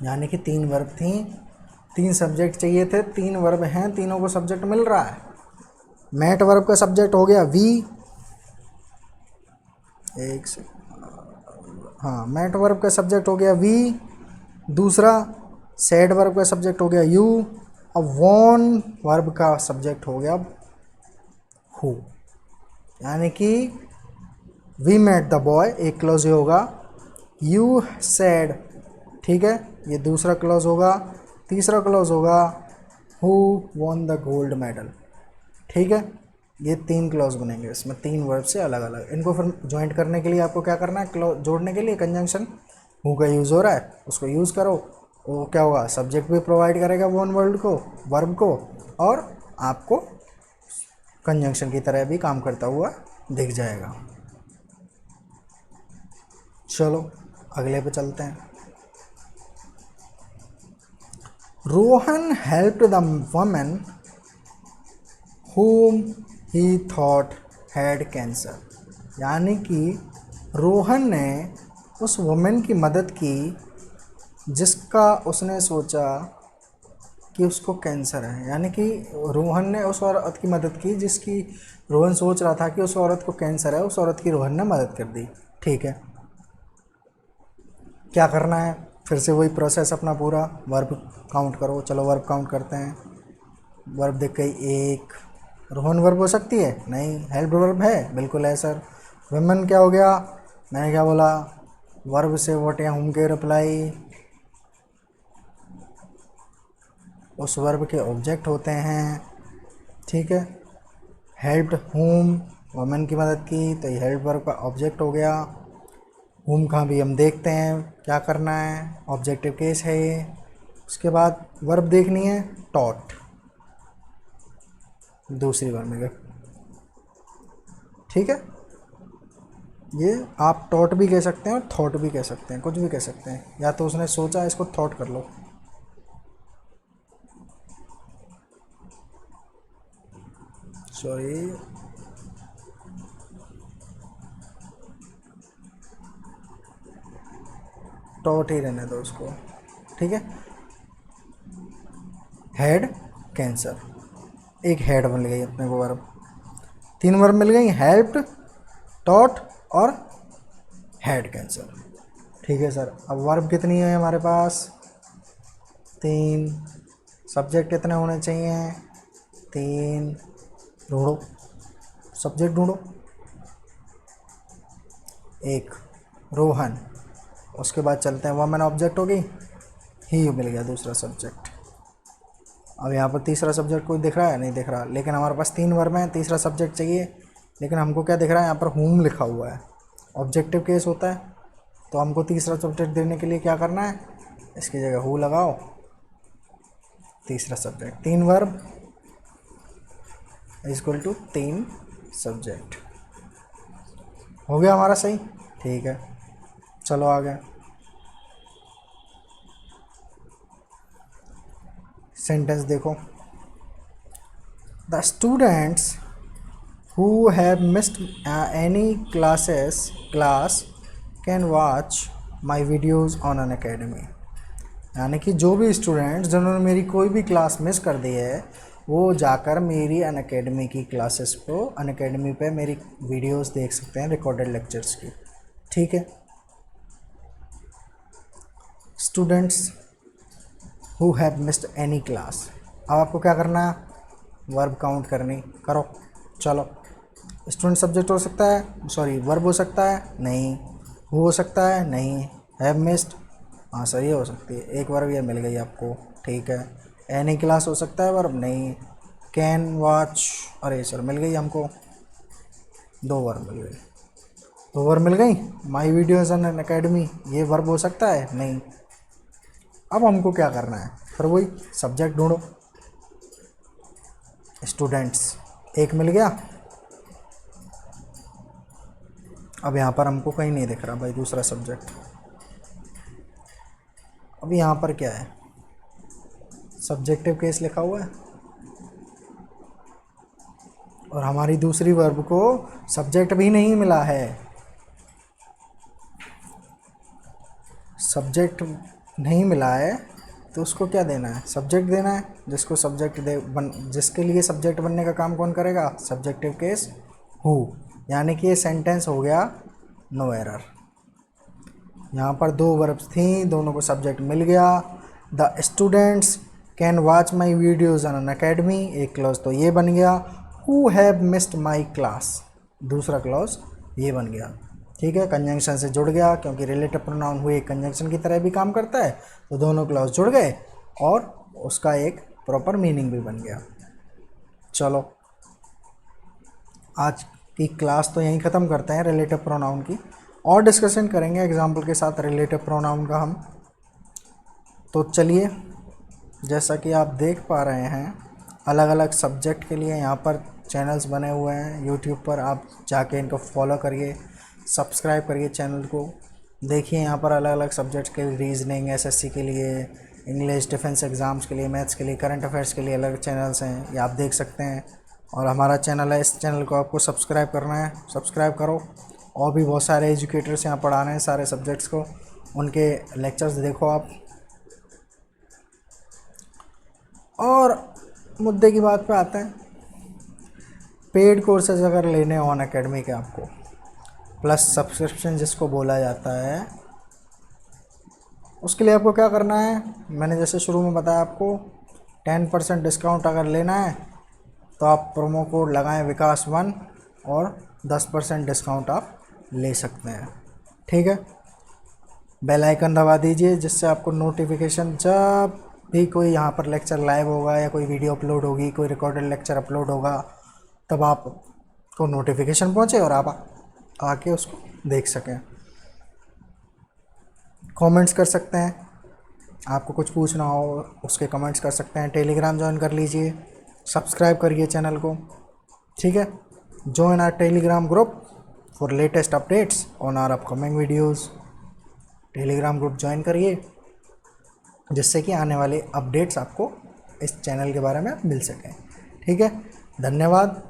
यानी कि 3 वर्ब थी, 3 सब्जेक्ट चाहिए थे, 3 वर्ब हैं, तीनों को सब्जेक्ट मिल रहा है। मैट वर्ब का सब्जेक्ट हो गया वी, एक से, हाँ, मैट वर्ब का सब्जेक्ट हो गया वी। दूसरा, सैड वर्ब का सब्जेक्ट हो गया यू। अब वॉन वर्ब का सब्जेक्ट हो गया हु। यानी कि वी मेट द बॉय, एक क्लॉज ये होगा। यू सैड, ठीक है, ये दूसरा क्लॉज होगा। तीसरा क्लॉज होगा who won the gold medal, ठीक है। ये 3 क्लॉज बनेंगे, इसमें 3 वर्ब से अलग अलग। इनको फिर ज्वाइंट करने के लिए आपको क्या करना है, क्लॉज जोड़ने के लिए कंजंक्शन हु का यूज़ हो रहा है, उसको यूज़ करो। वो क्या होगा, सब्जेक्ट भी प्रोवाइड करेगा वन वर्ड को, वर्ब को, और आपको कंजंक्शन की तरह भी काम करता हुआ दिख जाएगा। चलो अगले पे चलते हैं। Rohan helped the woman whom he thought had cancer. यानी कि रोहन ने उस वुमेन की मदद की जिसका उसने सोचा कि उसको कैंसर है। यानी कि रोहन ने उस औरत की मदद की जिसकी रोहन सोच रहा था कि उस औरत को कैंसर है, उस औरत की रोहन ने मदद कर दी। ठीक है, क्या करना है, फिर से वही प्रोसेस अपना पूरा। वर्ब काउंट करो। चलो वर्ब काउंट करते हैं। वर्ब देख गई 1। रोहन वर्ब हो सकती है? नहीं। हेल्प वर्ब है? बिल्कुल है सर। वुमेन क्या हो गया? मैंने क्या बोला, वर्ब से व्हाट या हुम के रिप्लाई उस वर्ब के ऑब्जेक्ट होते हैं। ठीक है, हेल्प्ड हुम, वुमेन की मदद की, तो ये हेल्प वर्ब का ऑब्जेक्ट हो गया। हुम का भी हम देखते हैं क्या करना है, ऑब्जेक्टिव केस है ये। उसके बाद वर्ब देखनी है टॉट, दूसरी वर्ब में। ठीक है, ये आप टॉट भी कह सकते हैं और थॉट भी कह सकते हैं, कुछ भी कह सकते हैं। या तो उसने सोचा, इसको थॉट कर लो। सॉरी, टॉट ही रहने दो उसको। ठीक है, हेड कैंसर, एक हेड बन गई अपने को वर्ब। 3 वर्ब मिल गई, हेल्प्ड, टॉट और हेड कैंसर। ठीक है सर, अब वर्ब कितनी है हमारे पास? 3। सब्जेक्ट कितने होने चाहिए? 3। ढूंढो, सब्जेक्ट ढूंढो। 1 रोहन, उसके बाद चलते हैं वुमन, ऑब्जेक्ट हो गई, ही मिल गया दूसरा सब्जेक्ट। अब यहाँ पर तीसरा सब्जेक्ट कोई दिख रहा है? नहीं दिख रहा, लेकिन हमारे पास 3 वर्ब हैं, तीसरा सब्जेक्ट चाहिए। लेकिन हमको क्या दिख रहा है, यहाँ पर हुम लिखा हुआ है, ऑब्जेक्टिव केस होता है। तो हमको तीसरा सब्जेक्ट देने के लिए क्या करना है, इसकी जगह हु लगाओ, तीसरा subject, 3 verb equal to 3 subject. हो गया हमारा सही, ठीक है। चलो आगे, सेंटेंस देखो। The students who have missed any class can watch my videos on an academy। यानी कि जो भी स्टूडेंट्स जिन्होंने मेरी कोई भी क्लास मिस कर दी है वो जाकर मेरी अन अकेडमी की क्लासेस को, अन अकेडमी पे मेरी वीडियोस देख सकते हैं रिकॉर्डेड लेक्चर्स की। ठीक है, students who have missed any class. अब आपको क्या करना है, वर्ब काउंट करनी, करो। चलो, स्टूडेंट सब्जेक्ट हो सकता है, सॉरी वर्ब हो सकता है, नहीं। हु हो सकता है, नहीं। हैव मिस्ड, हाँ सही हो सकती है, एक वर्ब ये मिल गई आपको, ठीक है। एनी क्लास हो सकता है वर्ब, नहीं। कैन वॉच, अरे सर मिल गई हमको, 2 वर्ब मिल गई, 2 वर्ब मिल गई। My videos on an academy, ये वर्ब हो सकता है, नहीं। अब हमको क्या करना है, फिर वही सब्जेक्ट ढूंढो। स्टूडेंट्स एक मिल गया। अब यहाँ पर हमको कहीं नहीं दिख रहा भाई दूसरा सब्जेक्ट। अब यहाँ पर क्या है, सब्जेक्टिव केस लिखा हुआ है और हमारी दूसरी वर्ब को सब्जेक्ट भी नहीं मिला है। सब्जेक्ट नहीं मिला है तो उसको क्या देना है, सब्जेक्ट देना है। जिसको सब्जेक्ट जिसके लिए सब्जेक्ट बनने का काम कौन करेगा, सब्जेक्टिव केस हु। यानी कि ये सेंटेंस हो गया नो एरर। यहाँ पर 2 वर्ब्स थी, दोनों को सब्जेक्ट मिल गया। The students can watch my videos on an academy, एक क्लॉज तो ये बन गया। Who have missed my class, दूसरा क्लॉज ये बन गया। ठीक है, कंजंक्शन से जुड़ गया क्योंकि रिलेटिव प्रोनाउन हुए कंजंक्शन की तरह भी काम करता है, तो दोनों क्लॉज जुड़ गए और उसका एक प्रॉपर मीनिंग भी बन गया। चलो आज की क्लास तो यहीं ख़त्म करते हैं रिलेटिव प्रोनाउन की, और डिस्कशन करेंगे एग्जाम्पल के साथ रिलेटिव प्रोनाउन का हम। तो चलिए, जैसा कि आप देख पा रहे हैं अलग अलग सब्जेक्ट के लिए यहाँ पर चैनल्स बने हुए हैं यूट्यूब पर, आप जाके इनको फॉलो करिए, सब्सक्राइब करिए चैनल को। देखिए यहाँ पर अलग अलग सब्जेक्ट्स के लिए, रीजनिंग, एसएससी के लिए, इंग्लिश, डिफेंस एग्ज़ाम्स के लिए, मैथ्स के लिए, करंट अफेयर्स के लिए अलग चैनल्स हैं, ये आप देख सकते हैं। और हमारा चैनल है, इस चैनल को आपको सब्सक्राइब करना है, सब्सक्राइब करो। और भी बहुत सारे एजुकेटर्स यहाँ पढ़ा रहे हैं सारे सब्जेक्ट्स को, उनके लेक्चर्स देखो आप। और मुद्दे की बात पे आते हैं, पेड कोर्सेज अगर लेने हो अन अकेडमी के आपको, प्लस सब्सक्रिप्शन जिसको बोला जाता है, उसके लिए आपको क्या करना है, मैंने जैसे शुरू में बताया आपको 10% डिस्काउंट अगर लेना है तो आप प्रोमो कोड लगाएं विकास1 और 10% डिस्काउंट आप ले सकते हैं। ठीक है, बेल आइकन दबा दीजिए जिससे आपको नोटिफिकेशन जब भी कोई यहाँ पर लेक्चर लाइव होगा या कोई वीडियो अपलोड होगी, कोई रिकॉर्डेड लेक्चर अपलोड होगा, तब आपको नोटिफिकेशन पहुँचे और आप आके उसको देख सकें। कमेंट्स कर सकते हैं, आपको कुछ पूछना हो उसके कमेंट्स कर सकते हैं। टेलीग्राम ज्वाइन कर लीजिए, सब्सक्राइब करिए चैनल को। ठीक है, join our Telegram group for latest updates on our upcoming videos. Telegram group join करिए जिससे कि आने वाले अपडेट्स आपको इस चैनल के बारे में मिल सकें। ठीक है, धन्यवाद।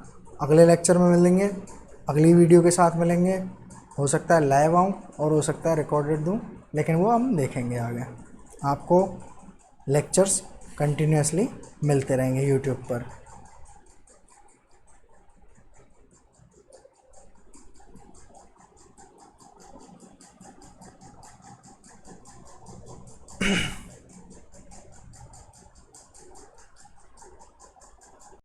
अगले लेक्चर में मिलेंगे, अगली वीडियो के साथ मिलेंगे। हो सकता है लाइव आऊँ और हो सकता है रिकॉर्डेड दूँ, लेकिन वो हम देखेंगे आगे। आपको लेक्चर्स कंटिन्यूसली मिलते रहेंगे यूट्यूब पर।